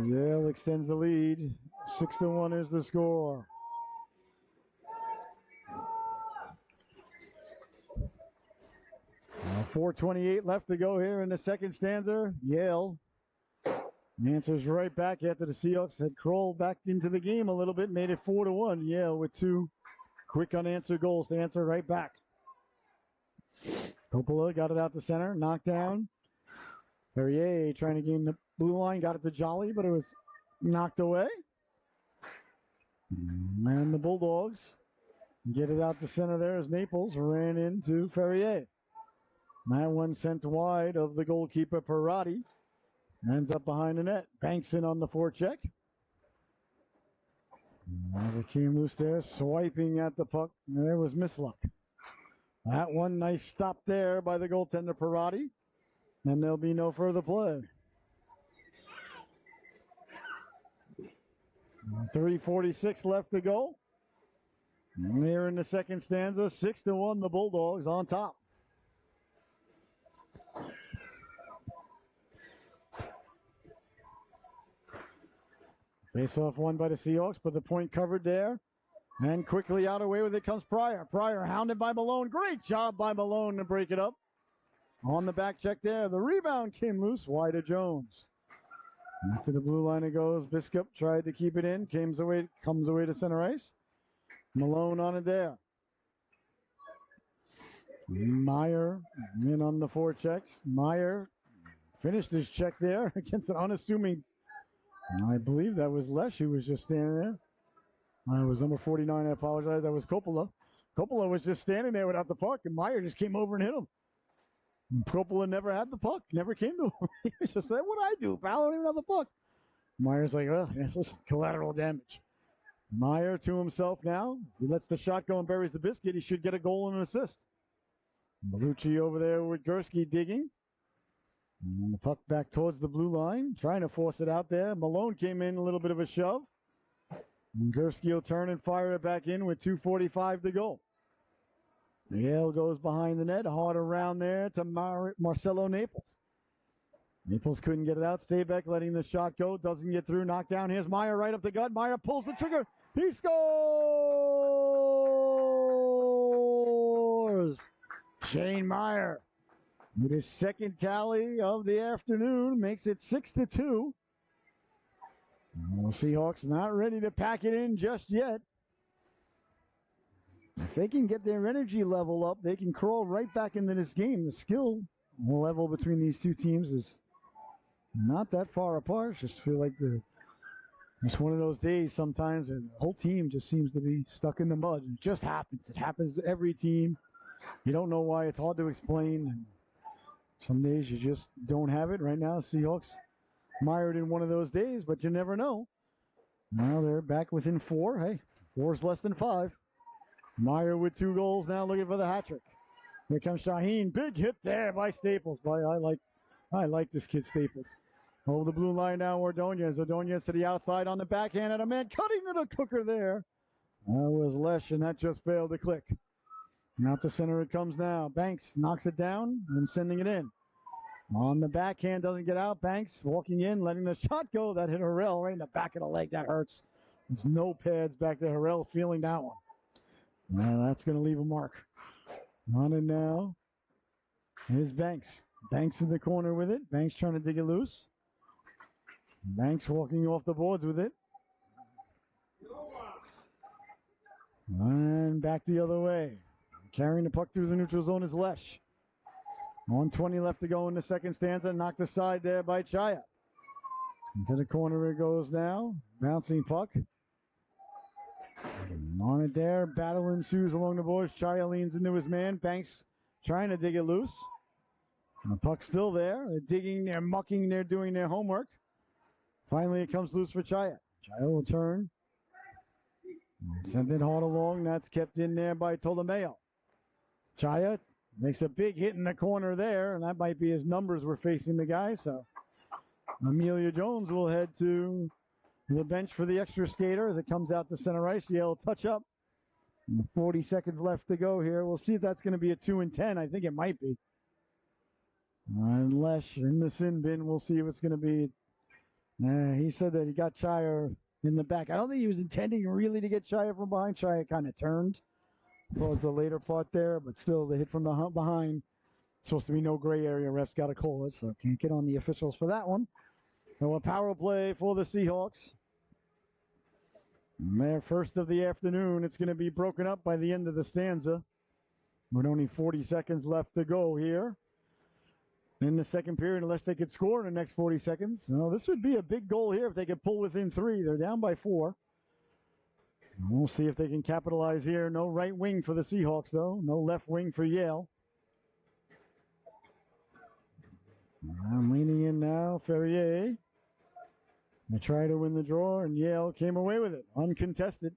Yale extends the lead. 6-1 is the score. 4:28 left to go here in the second stanza. Yale answers right back after the Seahawks had crawled back into the game a little bit, made it 4-1. Yale with two quick unanswered goals to answer right back. Coppola got it out to center, knocked down. Perrier trying to gain the blue line, got it to Jolly, but it was knocked away. And the Bulldogs get it out to center there as Naples ran into Ferrier. That one sent wide of the goalkeeper, Parati. Ends up behind the net. Banks in on the forecheck. As it came loose there, swiping at the puck. There was Misluck. That one, nice stop there by the goaltender, Parati. And there'll be no further play. 3:46 left to go. And here in the second stanza, 6-1, the Bulldogs on top. Face-off won by the Seahawks, but the point covered there. And quickly out away with it comes Pryor. Pryor hounded by Malone. Great job by Malone to break it up. On the back check there. The rebound came loose. Wide to Jones. Back to the blue line it goes. Biskup tried to keep it in. Comes away to center ice. Malone on it there. Meyer in on the forecheck. Meyer finished his check there against an unassuming, I believe that was Lesh who was just standing there. I was number 49, I apologize. That was Coppola. Coppola was just standing there without the puck, and Meyer just came over and hit him. And Coppola never had the puck, never came to him. He was just like, "What'd I do, pal? I don't even have the puck." Meyer's like, "Well, it's just collateral damage." Meyer to himself now. He lets the shot go and buries the biscuit. He should get a goal and an assist. Bellucci over there with Gursky digging. And the puck back towards the blue line, trying to force it out there. Malone came in, a little bit of a shove. And Gursky will turn and fire it back in with 2:45 to go. Yale goes behind the net, hard around there to Marcelo Naples. Naples couldn't get it out. Staybeck letting the shot go, doesn't get through, knocked down. Here's Meyer right up the gut. Meyer pulls the trigger. He scores! Shane Meyer, with his second tally of the afternoon, makes it 6-2. The Seahawks not ready to pack it in just yet. If they can get their energy level up, they can crawl right back into this game. The skill level between these two teams is not that far apart. Just feel like it's one of those days sometimes and the whole team just seems to be stuck in the mud. It just happens. It happens to every team. You don't know why. It's hard to explain. And some days you just don't have it. Right now, Seahawks mired in one of those days, but you never know. Now they're back within 4. Hey, 4 is less than 5. Meyer with 2 goals now, looking for the hat trick. Here comes Shaheen. Big hit there by Staples. Boy, I like this kid Staples. Over the blue line now, Ordonez. Ordonez to the outside on the backhand, and a man cutting to the cooker there. That was Lesh, and that just failed to click. Out to center it comes now. Banks knocks it down and sending it in. On the backhand, doesn't get out. Banks walking in, letting the shot go. That hit Harrell right in the back of the leg. That hurts. There's no pads back to Harrell feeling that one. Well, that's going to leave a mark. On it now. Here's Banks. Banks in the corner with it. Banks trying to dig it loose. Banks walking off the boards with it. And back the other way. Carrying the puck through the neutral zone is Lesh. 1:20 left to go in the second stanza. Knocked aside there by Chaya. Into the corner it goes now. Bouncing puck. On it there. Battle ensues along the boards. Chaya leans into his man. Banks trying to dig it loose. And the puck's still there. They're digging, they're mucking, they're doing their homework. Finally it comes loose for Chaya. Chaya will turn. Sent it hard along. That's kept in there by Tolomeo. Chaya makes a big hit in the corner there, and that might be his numbers we're facing the guy. So Amelia Jones will head to the bench for the extra skater as it comes out to center ice. Yale touch up. 40 seconds left to go here. We'll see if that's going to be a 2 and 10. I think it might be. Unless in the sin bin, we'll see if it's going to be. He said that he got Chaya in the back. I don't think he was intending really to get Chaya from behind. Chaya kind of turned towards the later part there, but still the hit from the behind. Supposed to be no gray area. Refs got to call it, so can't get on the officials for that one. So a power play for the Seahawks. Their first of the afternoon. It's going to be broken up by the end of the stanza. With only 40 seconds left to go here in the second period, unless they could score in the next 40 seconds. No, this would be a big goal here if they could pull within 3. They're down by 4. We'll see if they can capitalize here. No right wing for the Seahawks, though. No left wing for Yale. I'm leaning in now. Ferrier. They try to win the draw, and Yale came away with it, uncontested.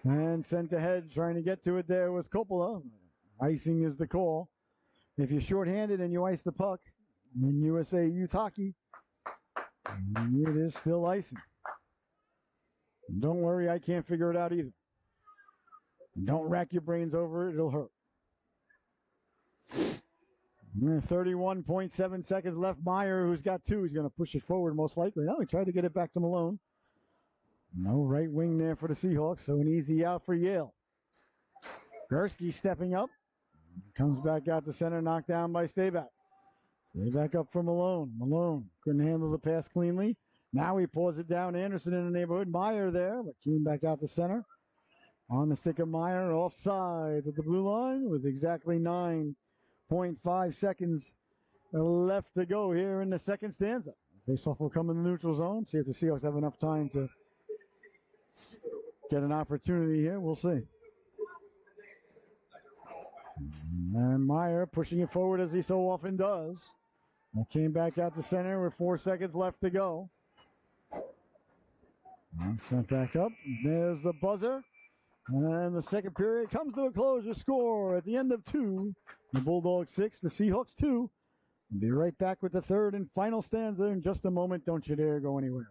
And sent ahead, trying to get to it there was Coppola. Icing is the call. If you're shorthanded and you ice the puck, in USA Youth Hockey, it is still icing. Don't worry, I can't figure it out either. Don't rack your brains over it, it'll hurt. 31.7 seconds left. Meyer, who's got 2, is going to push it forward most likely. No, he tried to get it back to Malone. No right wing there for the Seahawks, so an easy out for Yale. Gursky stepping up. Comes back out to center, knocked down by Stayback. Stayback up for Malone. Malone couldn't handle the pass cleanly. Now he pours it down. Anderson in the neighborhood. Meyer there, but came back out to center. On the stick of Meyer, offside at the blue line with exactly 9.5 seconds left to go here in the second stanza. Faceoff will come in the neutral zone. See if the Seahawks have enough time to get an opportunity here. We'll see. And Meyer pushing it forward as he so often does. Came back out to center with 4 seconds left to go. Sent back up. There's the buzzer. And the second period comes to a close. Your score at the end of 2. The Bulldogs 6, the Seahawks 2. We'll be right back with the third and final stanza in just a moment. Don't you dare go anywhere.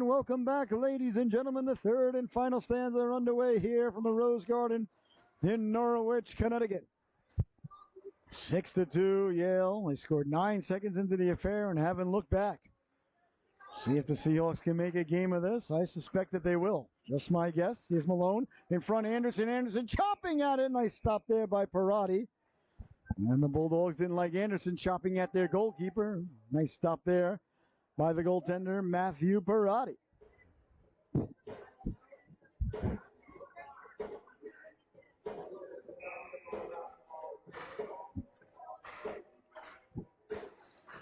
Welcome back, ladies and gentlemen. The third and final stanza are underway here from the Rose Garden in Norwich, Connecticut. 6-2, Yale. They scored 9 seconds into the affair and haven't looked back. See if the Seahawks can make a game of this. I suspect that they will. Just my guess. Here's Malone in front. Anderson chopping at it. Nice stop there by Parati. And the Bulldogs didn't like Anderson chopping at their goalkeeper. Nice stop there by the goaltender, Matthew Parati.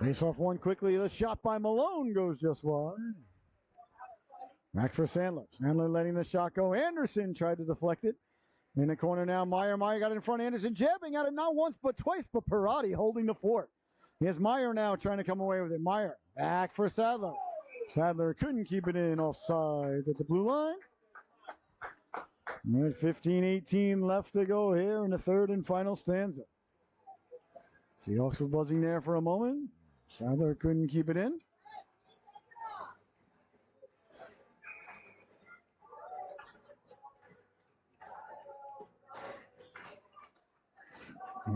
Face off one quickly. The shot by Malone goes just wide. Back for Sandler. Sandler letting the shot go. Anderson tried to deflect it. In the corner now, Meyer. Meyer got in front. Anderson jabbing at it not once but twice, but Parati holding the fort. Here's Meyer now trying to come away with it. Meyer back for Sadler. Sadler couldn't keep it in, offsides at the blue line. And 15-18 left to go here in the third and final stanza. Seahawks were buzzing there for a moment. Sadler couldn't keep it in.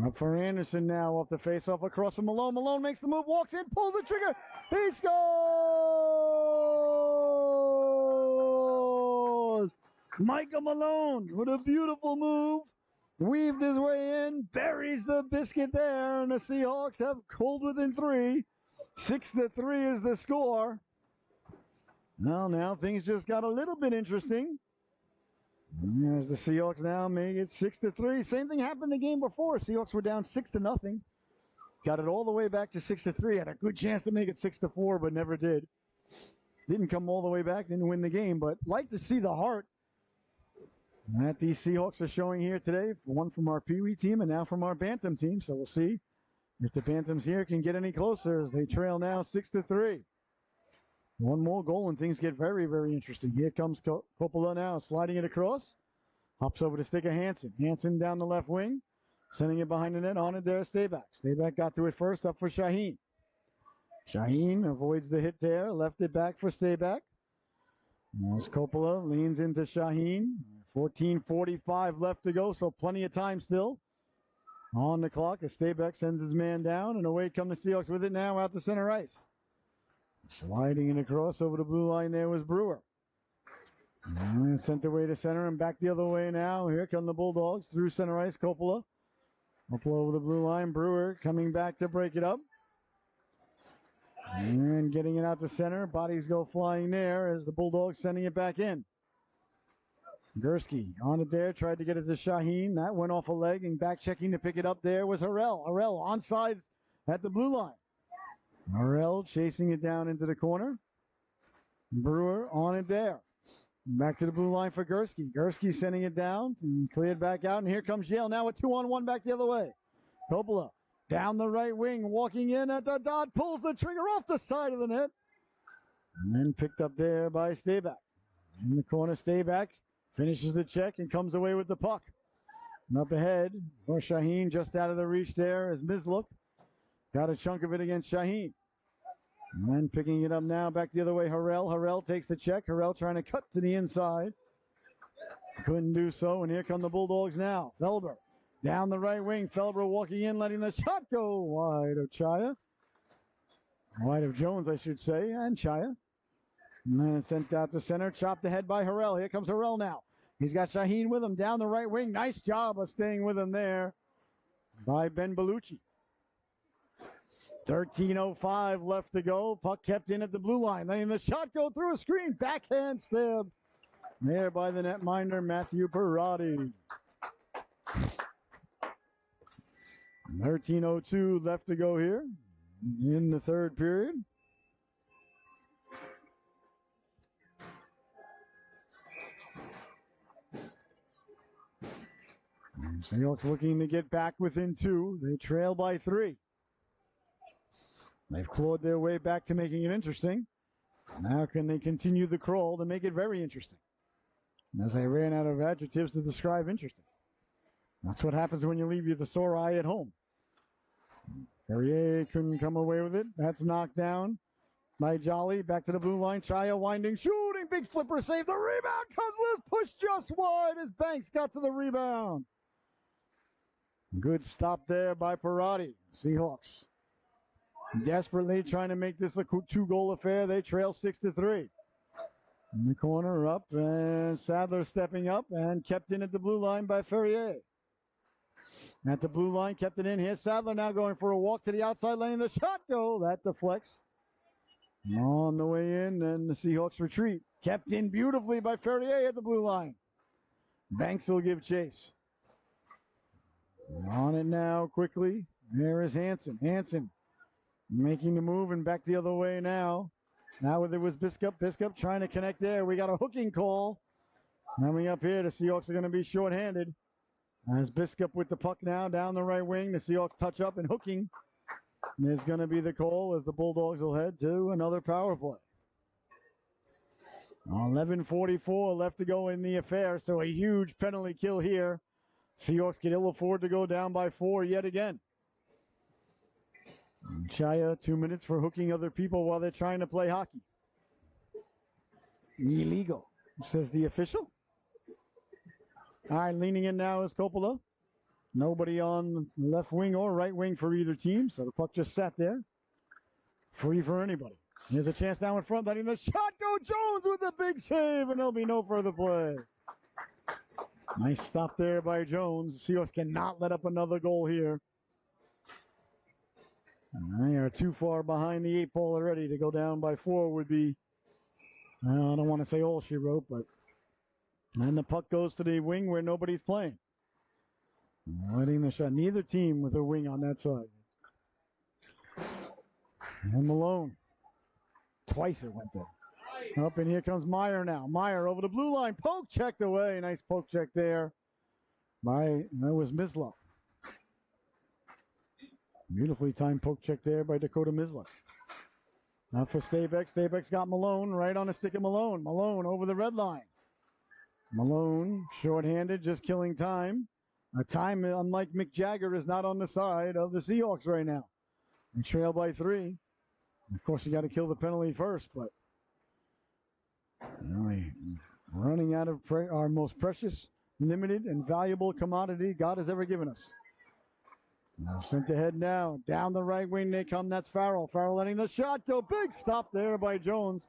Up for Anderson now off the face-off across from Malone. Malone makes the move, walks in, pulls the trigger. He scores! Micah Malone with a beautiful move. Weaved his way in, buries the biscuit there, and the Seahawks have pulled within 3. 6-3 is the score. Well, now things just got a little bit interesting. As the Seahawks now make it 6-3. Same thing happened the game before. Seahawks were down 6-0. Got it all the way back to 6-3. Had a good chance to make it 6-4, but never did. Didn't come all the way back, didn't win the game, but like to see the heart that these Seahawks are showing here today. One from our Pee Wee team and now from our Bantam team. So we'll see if the Bantams here can get any closer as they trail now 6-3. One more goal and things get very, very interesting. Here comes Coppola now, sliding it across. Hops over to stick of Hansen. Hansen down the left wing, sending it behind the net. On it there, Stayback. Stayback got to it first, up for Shaheen. Shaheen avoids the hit there, left it back for Stayback. As Coppola leans into Shaheen. 14:45 left to go, so plenty of time still on the clock as Stayback sends his man down, and away come the Seahawks with it now out to center ice. Sliding it across over the blue line there was Brewer. And sent away to center and back the other way now. Here come the Bulldogs through center ice. Coppola. Coppola over the blue line. Brewer coming back to break it up. And getting it out to center. Bodies go flying there as the Bulldogs sending it back in. Gursky on it there, tried to get it to Shaheen. That went off a leg, and back checking to pick it up there was Harrell. Harrell onside at the blue line. Harrell chasing it down into the corner. Brewer on it there. Back to the blue line for Gursky. Gursky sending it down and cleared back out, and here comes Yale now with 2-on-1 back the other way. Coppola down the right wing, walking in at the dot, pulls the trigger off the side of the net. And then picked up there by Stayback. In the corner, Stayback finishes the check and comes away with the puck. And up ahead for Shaheen, just out of the reach there is Mislook. Got a chunk of it against Shaheen. And then picking it up now, back the other way, Harrell. Harrell takes the check. Harrell trying to cut to the inside. Couldn't do so, and here come the Bulldogs now. Felber down the right wing. Felber walking in, letting the shot go wide of Chaya. Wide of Jones, I should say, and Chaya. And then it's sent out to center, chopped ahead by Harrell. Here comes Harrell now. He's got Shaheen with him down the right wing. Nice job of staying with him there by Ben Bellucci. 13:05 left to go. Puck kept in at the blue line. Letting the shot go through a screen. Backhand stab there by the netminder, Matthew Perotti. 13:02 left to go here in the third period. Seahawks looking to get back within 2. They trail by 3. They've clawed their way back to making it interesting. Now can they continue the crawl to make it very interesting? And as I ran out of adjectives to describe interesting. That's what happens when you leave the sore eye at home. Perrier couldn't come away with it. That's knocked down by Jolly. Back to the blue line. Chaya winding, shooting. Big flipper save. The rebound comes loose. Pushed just wide as Banks got to the rebound. Good stop there by Perotti. Seahawks desperately trying to make this a 2-goal affair. They trail 6-3. In the corner up, and Sadler stepping up and kept in at the blue line by Ferrier. At the blue line, kept it in. Here's Sadler now going for a walk to the outside, letting the shot go. That deflects. On the way in, and the Seahawks retreat. Kept in beautifully by Ferrier at the blue line. Banks will give chase. On it now, quickly. There is Hansen. Hansen making the move and back the other way now. Now there was Biscup. Biscup trying to connect there. We got a hooking call. Coming up here, the Seahawks are going to be shorthanded. As Biscup with the puck now down the right wing. The Seahawks touch up and hooking. And there's going to be the call as the Bulldogs will head to another power play. 11:44 left to go in the affair, so a huge penalty kill here. Seahawks can ill afford to go down by 4 yet again. Chaya, 2 minutes for hooking other people while they're trying to play hockey. Illegal, says the official. All right, leaning in now is Coppola. Nobody on left wing or right wing for either team, so the puck just sat there. Free for anybody. Here's a chance now in front, letting the shot go. Jones with a big save, and there'll be no further play. Nice stop there by Jones. Seahawks cannot let up another goal here. And they are too far behind the 8 ball already. To go down by 4 would be, I don't want to say all she wrote, but. And the puck goes to the wing where nobody's playing. Letting the shot. Neither team with a wing on that side. And Malone. Twice it went there. Up and here comes Meyer now. Meyer over the blue line. Poke checked away. Nice poke check there. That was Misluck. Beautifully timed poke check there by Dakota Misluck. Now for Stabeck. Stabeck's got Malone right on the stick of Malone. Malone over the red line. Malone shorthanded, just killing time. A time, unlike Mick Jagger, is not on the side of the Seahawks right now. They trail by 3. Of course, you got to kill the penalty first, but running out of our most precious, limited, and valuable commodity God has ever given us. Now sent ahead now. Down the right wing they come. That's Farrell. Farrell letting the shot go. Big stop there by Jones.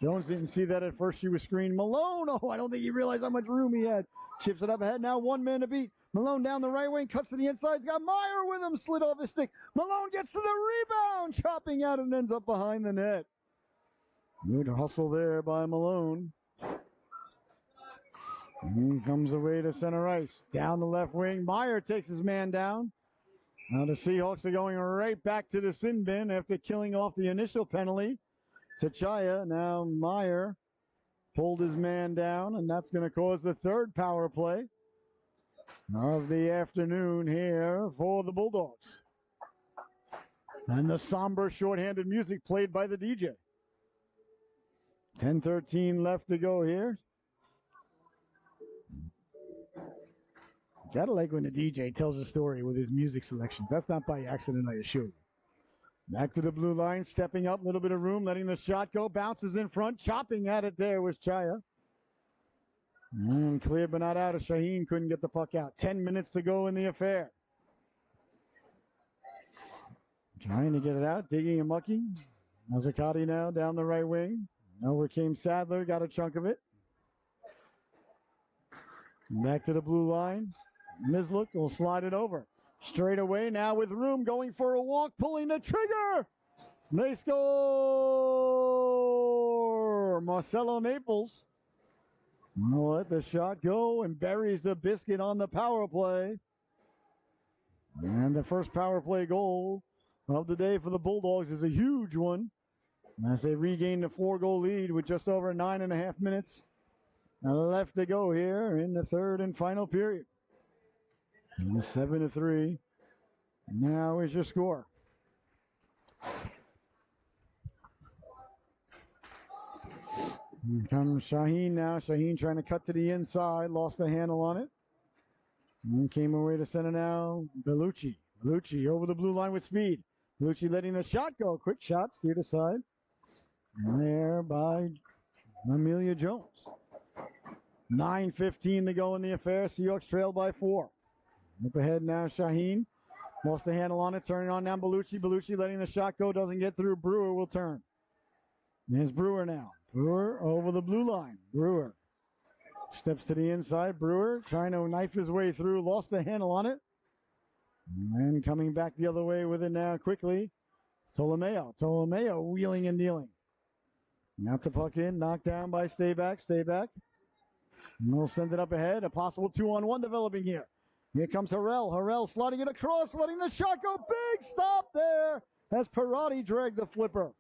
Jones didn't see that at first. She was screened. Malone. Oh, I don't think he realized how much room he had. Chips it up ahead now. 1 man to beat. Malone down the right wing. Cuts to the inside. He's got Meyer with him. Slid off his stick. Malone gets to the rebound. Chopping out and ends up behind the net. Good hustle there by Malone. He comes away to center ice. Down the left wing. Meyer takes his man down. Now the Seahawks are going right back to the sin bin after killing off the initial penalty to Chaya. Now Meyer pulled his man down, and that's going to cause the third power play of the afternoon here for the Bulldogs. And the somber shorthanded music played by the DJ. 10:13 left to go here. Gotta like when the DJ tells a story with his music selections. That's not by accident, I assure you. Back to the blue line, stepping up, a little bit of room, letting the shot go, bounces in front, chopping at it there was Chaya. Clear but not out of Shaheen, couldn't get the puck out. 10 minutes to go in the affair. Trying to get it out, digging and mucking. Mazzacati now down the right wing. Over came Sadler, got a chunk of it. Back to the blue line. Mislook will slide it over. Straight away now with room, going for a walk, pulling the trigger. They score! Marcelo Naples will let the shot go and buries the biscuit on the power play. And the first power play goal of the day for the Bulldogs is a huge one as they regain the 4-goal lead with just over 9.5 minutes left to go here in the third and final period. 7-3. Now is your score. Here comes Shaheen now. Shaheen trying to cut to the inside. Lost the handle on it. And came away to center now. Bellucci. Bellucci over the blue line with speed. Bellucci letting the shot go. Quick shot. Steered aside. And there by Amelia Jones. 9:15 to go in the affair. Seahawks trail by 4. Up ahead now, Shaheen. Lost the handle on it. Turning on now, Bellucci. Bellucci letting the shot go. Doesn't get through. Brewer will turn. There's Brewer now. Brewer over the blue line. Brewer steps to the inside. Brewer trying to knife his way through. Lost the handle on it. And coming back the other way with it now quickly. Tolomeo. Tolomeo wheeling and dealing. Got the puck in. Knocked down by Stayback. Stayback. And we'll send it up ahead. A possible 2-on-1 developing here. Here comes Harrell. Harrell sliding it across, letting the shot go. Big stop there as Parati dragged the flipper.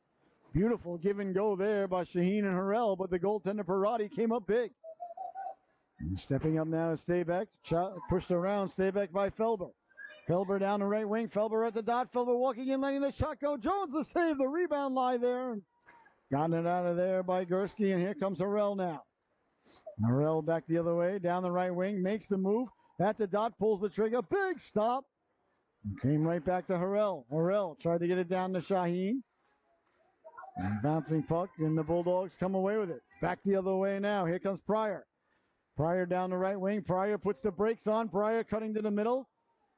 Beautiful give and go there by Shaheen and Harrell, but the goaltender Parati came up big. And stepping up now is Stayback. Pushed around. Stayback by Felber. Felber down the right wing. Felber at the dot. Felber walking in, letting the shot go. Jones the save. The rebound lie there. Gotten it out of there by Gursky, and here comes Harrell now. Harrell back the other way, down the right wing, makes the move. At the dot, pulls the trigger. Big stop. Came right back to Harrell. Harrell tried to get it down to Shaheen. And bouncing puck, and the Bulldogs come away with it. Back the other way now. Here comes Pryor. Pryor down the right wing. Pryor puts the brakes on. Pryor cutting to the middle.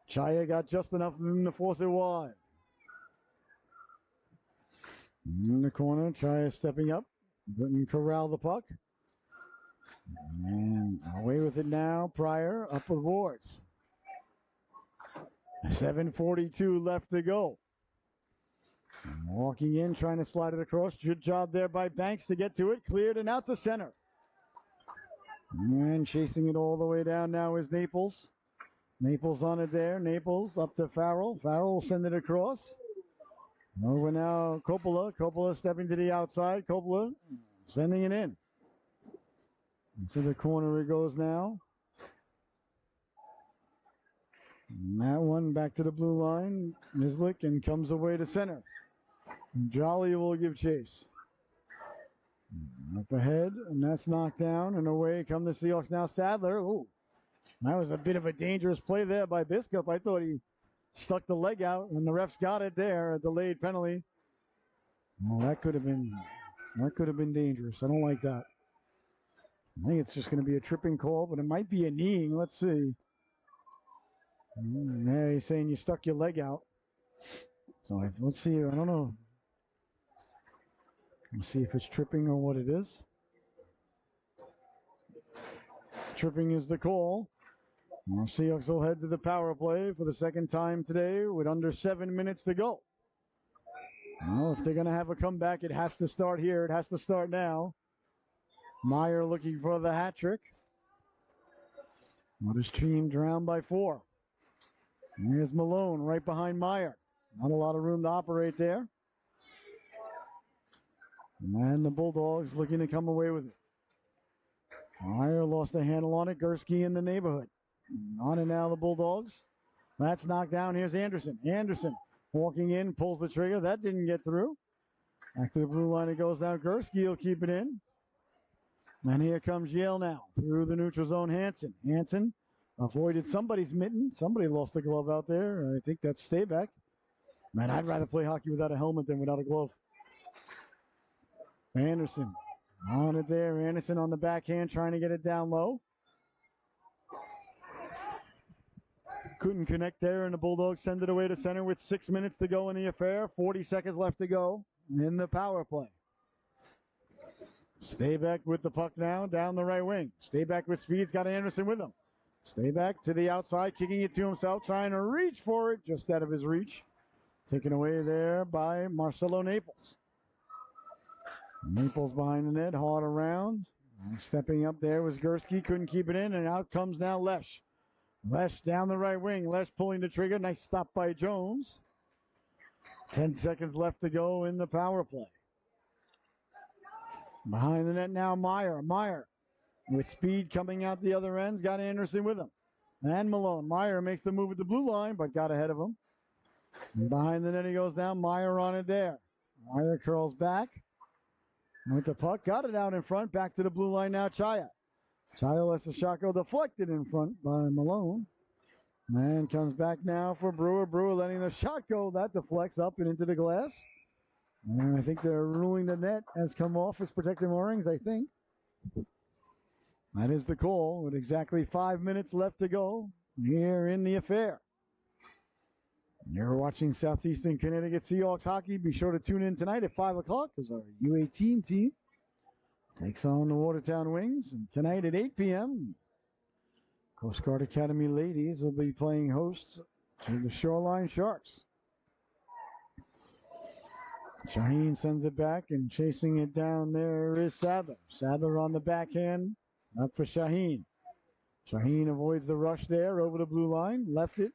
Chaya got just enough of him to force it wide. In the corner, Chaya stepping up. Couldn't corral the puck. And away with it now. Pryor up the boards. 7:42 left to go. Walking in, trying to slide it across. Good job there by Banks to get to it. Cleared and out to center. And chasing it all the way down now is Naples. Naples on it there. Naples up to Farrell. Farrell will send it across. Over now, Coppola. Coppola stepping to the outside. Coppola sending it in. To the corner it goes now. And that one back to the blue line. Mislick and comes away to center. Jolly will give chase. Up ahead, and that's knocked down, and away come the Seahawks now. Sadler. Ooh, that was a bit of a dangerous play there by Biskup. I thought he stuck the leg out, and the refs got it there. A delayed penalty. Well, that could have been dangerous. I don't like that. I think it's just going to be a tripping call, but it might be a kneeing. Let's see. Yeah, he's saying you stuck your leg out. So let's see. I don't know. Let's see if it's tripping or what it is. Tripping is the call. Well, Seahawks will head to the power play for the second time today with under 7 minutes to go. Well, if they're going to have a comeback, it has to start here. It has to start now. Meyer looking for the hat trick. What his team drowned by 4. And here's Malone right behind Meyer. Not a lot of room to operate there. And the Bulldogs looking to come away with it. Meyer lost the handle on it. Gursky in the neighborhood. On it now, the Bulldogs. That's knocked down. Here's Anderson. Anderson walking in, pulls the trigger. That didn't get through. Back to the blue line it goes down. Gursky will keep it in. And here comes Yale now. Through the neutral zone, Hanson. Hanson avoided somebody's mitten. Somebody lost the glove out there. I think that's Stayback. Man, I'd rather play hockey without a helmet than without a glove. Anderson on it there. Anderson on the backhand trying to get it down low. Couldn't connect there, and the Bulldogs send it away to center with 6 minutes to go in the affair. 40 seconds left to go in the power play. Stayback with the puck now down the right wing. Stayback with speed. He's got Anderson with him. Stayback to the outside, kicking it to himself, trying to reach for it, just out of his reach. Taken away there by Marcelo Naples. Naples behind the net, hard around. Stepping up there was Gursky, couldn't keep it in, and out comes now Lesh. Lesh down the right wing. Lesh pulling the trigger. Nice stop by Jones. 10 seconds left to go in the power play. Behind the net now, Meyer. Meyer with speed coming out the other ends. Got Anderson with him. And Malone. Meyer makes the move at the blue line, but got ahead of him. And behind the net he goes down. Meyer on it there. Meyer curls back. With the puck. Got it out in front. Back to the blue line now, Chaya. Chaya lets the shot go deflected in front by Malone. And comes back now for Brewer. Brewer letting the shot go. That deflects up and into the glass. And I think they're ruling the net has come off its protective moorings, I think. That is the call with exactly 5 minutes left to go here in the affair. You're watching Southeastern Connecticut Seahawks hockey. Be sure to tune in tonight at 5 o'clock as our U18 team takes on the Watertown Wings. And tonight at 8 p.m., Coast Guard Academy ladies will be playing host to the Shoreline Sharks. Shaheen sends it back, and chasing it down there is Sadler. Sadler on the backhand, up for Shaheen. Shaheen avoids the rush there over the blue line, left it,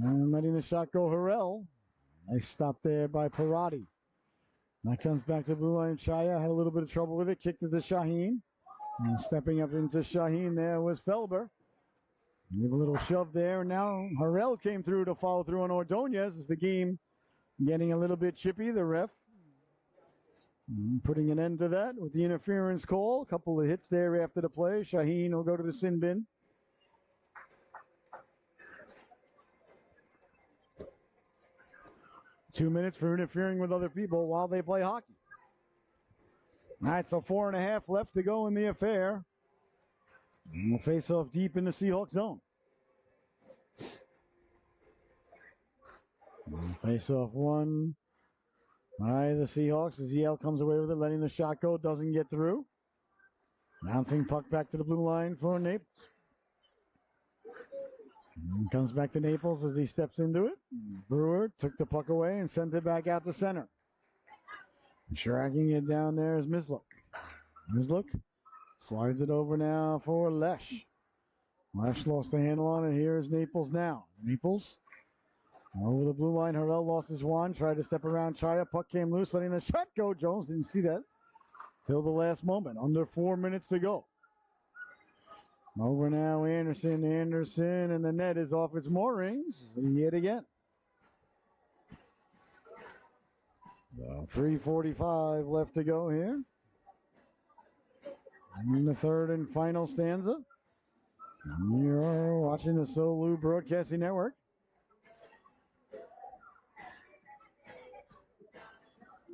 and letting the shot go Harrell. Nice stop there by Parati. That comes back to the blue line. Chaya had a little bit of trouble with it, kicked it to Shaheen. And stepping up into Shaheen there was Felber. Give a little shove there. Now Harrell came through to follow through on Ordonez as the game getting a little bit chippy. The ref putting an end to that with the interference call. A couple of hits there after the play. Shaheen will go to the sin bin. Two minutes for interfering with other people while they play hockey. All right, so 4.5 left to go in the affair. And we'll face off deep in the Seahawks zone. Face off one by the Seahawks as Yale comes away with it, letting the shot go, doesn't get through. Bouncing puck back to the blue line for Naples. And comes back to Naples as he steps into it. Brewer took the puck away and sent it back out to center. Dragging it down there is Mislook. Mislook slides it over now for Lesh. Lesh lost the handle on it. Here's Naples now. Naples over the blue line. Harrell lost his wand. Tried to step around Chaya. Puck came loose, letting the shot go. Jones didn't see that till the last moment. Under 4 minutes to go. Over now, Anderson, and the net is off its moorings yet again. 3:45 left to go here. In the third and final stanza. You're watching the Solu Broadcasting Network.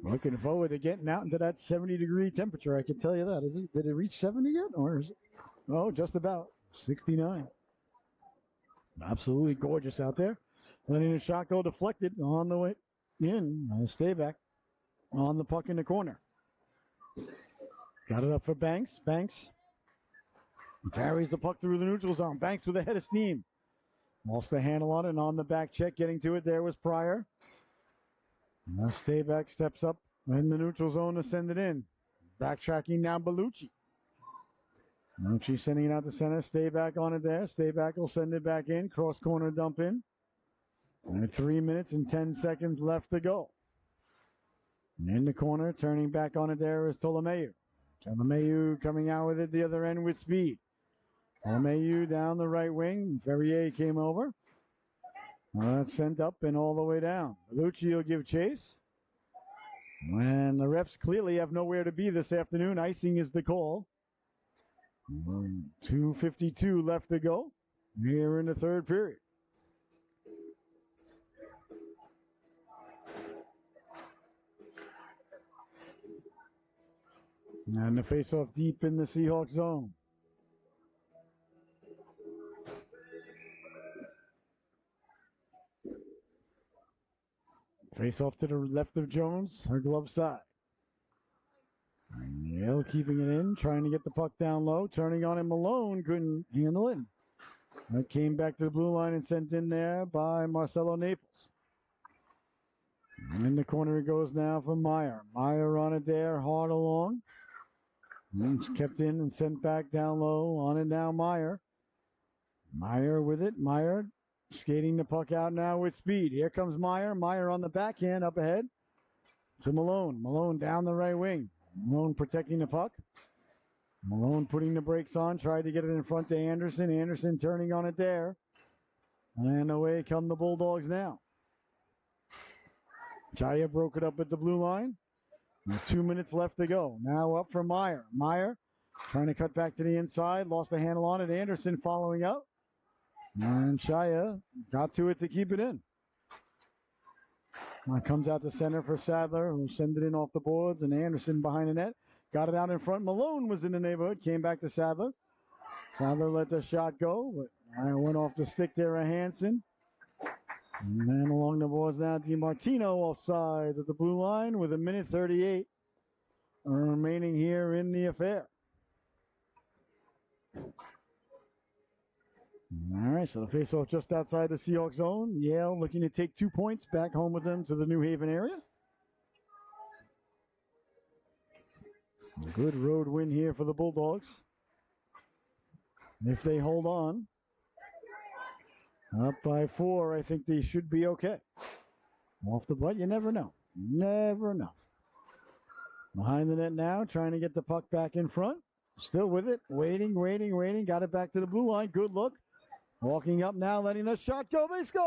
Looking forward to getting out into that 70-degree temperature, I can tell you that. Did it reach 70 yet? Or is it? Oh, just about. 69. Absolutely gorgeous out there. Letting the shot go deflected on the way in. Stay back on the puck in the corner. Got it up for Banks. Banks carries the puck through the neutral zone. Banks with a head of steam. Lost the handle on it, and on the back check, getting to it there was Pryor. Now Stayback steps up in the neutral zone to send it in. Backtracking now Bellucci. She's sending it out to center. Stay back on it there. Stay back will send it back in. Cross corner dump in. 3 minutes and 10 seconds left to go. And in the corner, turning back on it there is Ptolemaeus. Ptolemaeus coming out with it the other end with speed. Ptolemaeus down the right wing. Ferrier came over. That's sent up and all the way down. Bellucci will give chase. And the refs clearly have nowhere to be this afternoon. Icing is the call. 2:52 left to go here in the third period. And the faceoff deep in the Seahawks zone. Faceoff to the left of Jones, her glove side. Yale keeping it in, trying to get the puck down low, turning on it. Malone couldn't handle it. That came back to the blue line and sent in there by Marcelo Naples. And in the corner it goes now for Meyer. Meyer on it there, hard along. And it's kept in and sent back down low. On it now, Meyer. Meyer with it. Meyer skating the puck out now with speed. Here comes Meyer. Meyer on the backhand up ahead to Malone. Malone down the right wing. Malone protecting the puck. Malone putting the brakes on. Tried to get it in front to Anderson. Anderson turning on it there. And away come the Bulldogs now. Chaya broke it up at the blue line. 2 minutes left to go. Now up for Meyer. Meyer trying to cut back to the inside. Lost the handle on it. Anderson following up. And Shia got to it to keep it in. Comes out to center for Sadler, who sends it in off the boards. And Anderson behind the net. Got it out in front. Malone was in the neighborhood. Came back to Sadler. Sadler let the shot go. But went off the stick there of Hansen. And then along the boards now, DiMartino off sides at the blue line with 1:38 remaining here in the affair. All right, so the faceoff just outside the Seahawks zone. Yale looking to take 2 points back home with them to the New Haven area. A good road win here for the Bulldogs. If they hold on. Up by 4, I think they should be okay. Off the butt, you never know. Never know. Behind the net now, trying to get the puck back in front. Still with it. Waiting. Got it back to the blue line. Good look. Walking up now, letting the shot go. They score!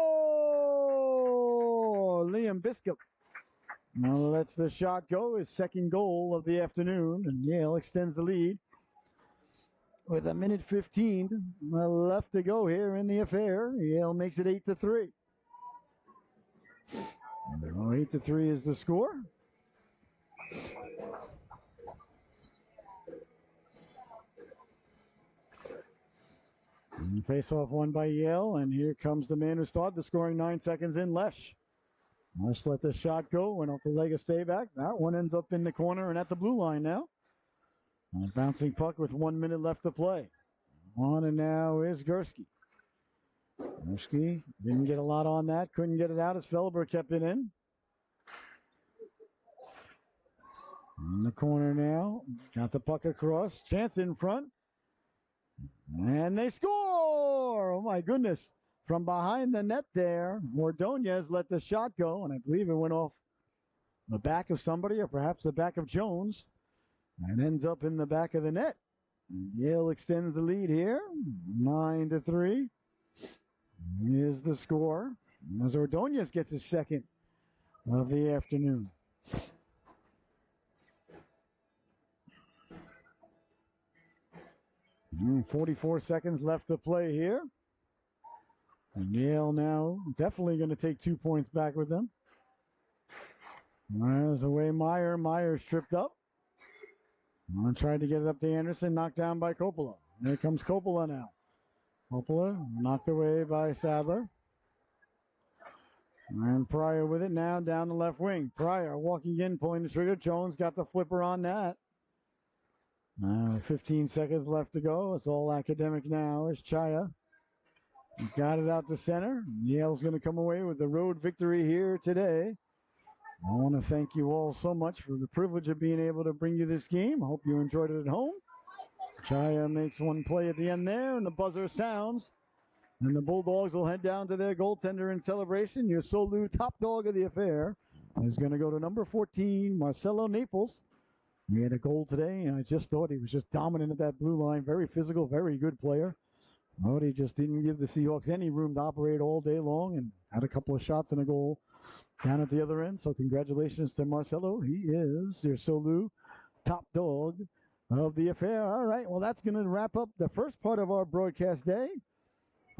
Liam Biscup now lets the shot go. His second goal of the afternoon. And Yale extends the lead. With 1:15 left to go here in the affair, Yale makes it 8-3. 8-3 is the score. And face-off won by Yale, and here comes the man who started the scoring 9 seconds in, Lesh. Lesh let the shot go, went off the leg of Stayback. That one ends up in the corner and at the blue line now. And a bouncing puck with 1 minute left to play. On and now is Gursky. Gursky didn't get a lot on that. Couldn't get it out as Felber kept it in. In the corner now. Got the puck across. Chance in front. And they score! Oh my goodness. From behind the net there, Ordonez let the shot go. And I believe it went off the back of somebody or perhaps the back of Jones. And ends up in the back of the net. Yale extends the lead here. 9-3 is the score. As Ordonez gets his second of the afternoon. And 44 seconds left to play here. And Yale now definitely going to take 2 points back with them. There's away Meyer. Meyer's tripped up. Tried to get it up to Anderson, knocked down by Coppola. Here comes Coppola now. Coppola knocked away by Sadler. And Pryor with it now down the left wing. Pryor walking in, pulling the trigger. Jones got the flipper on that. 15 seconds left to go. It's all academic now as Chaya got it out to center. Yale's going to come away with the road victory here today. I want to thank you all so much for the privilege of being able to bring you this game. I hope you enjoyed it at home. Chaya makes one play at the end there, and the buzzer sounds. And the Bulldogs will head down to their goaltender in celebration. Your Solu, top dog of the affair, is going to go to number 14, Marcelo Naples. He had a goal today, and I just thought he was just dominant at that blue line. Very physical, very good player. But he just didn't give the Seahawks any room to operate all day long and had a couple of shots and a goal down at the other end. So congratulations to Marcelo. He is your Solu top dog of the affair. All right, well, that's going to wrap up the first part of our broadcast day.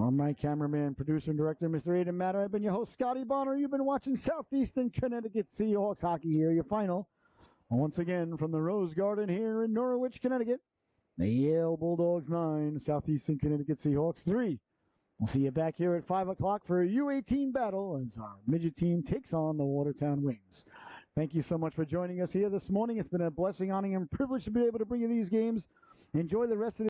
I'm my cameraman, producer, and director, Mr. Aiden Matter. I've been your host, Scotty Bonner. You've been watching Southeastern Connecticut Seahawks hockey here. Your final, once again, from the Rose Garden here in Norwich, Connecticut. The Yale Bulldogs 9, Southeastern Connecticut Seahawks 3. We'll see you back here at 5 o'clock for a U18 battle as our midget team takes on the Watertown Wings. Thank you so much for joining us here this morning. It's been a blessing, honor, and privilege to be able to bring you these games. Enjoy the rest of the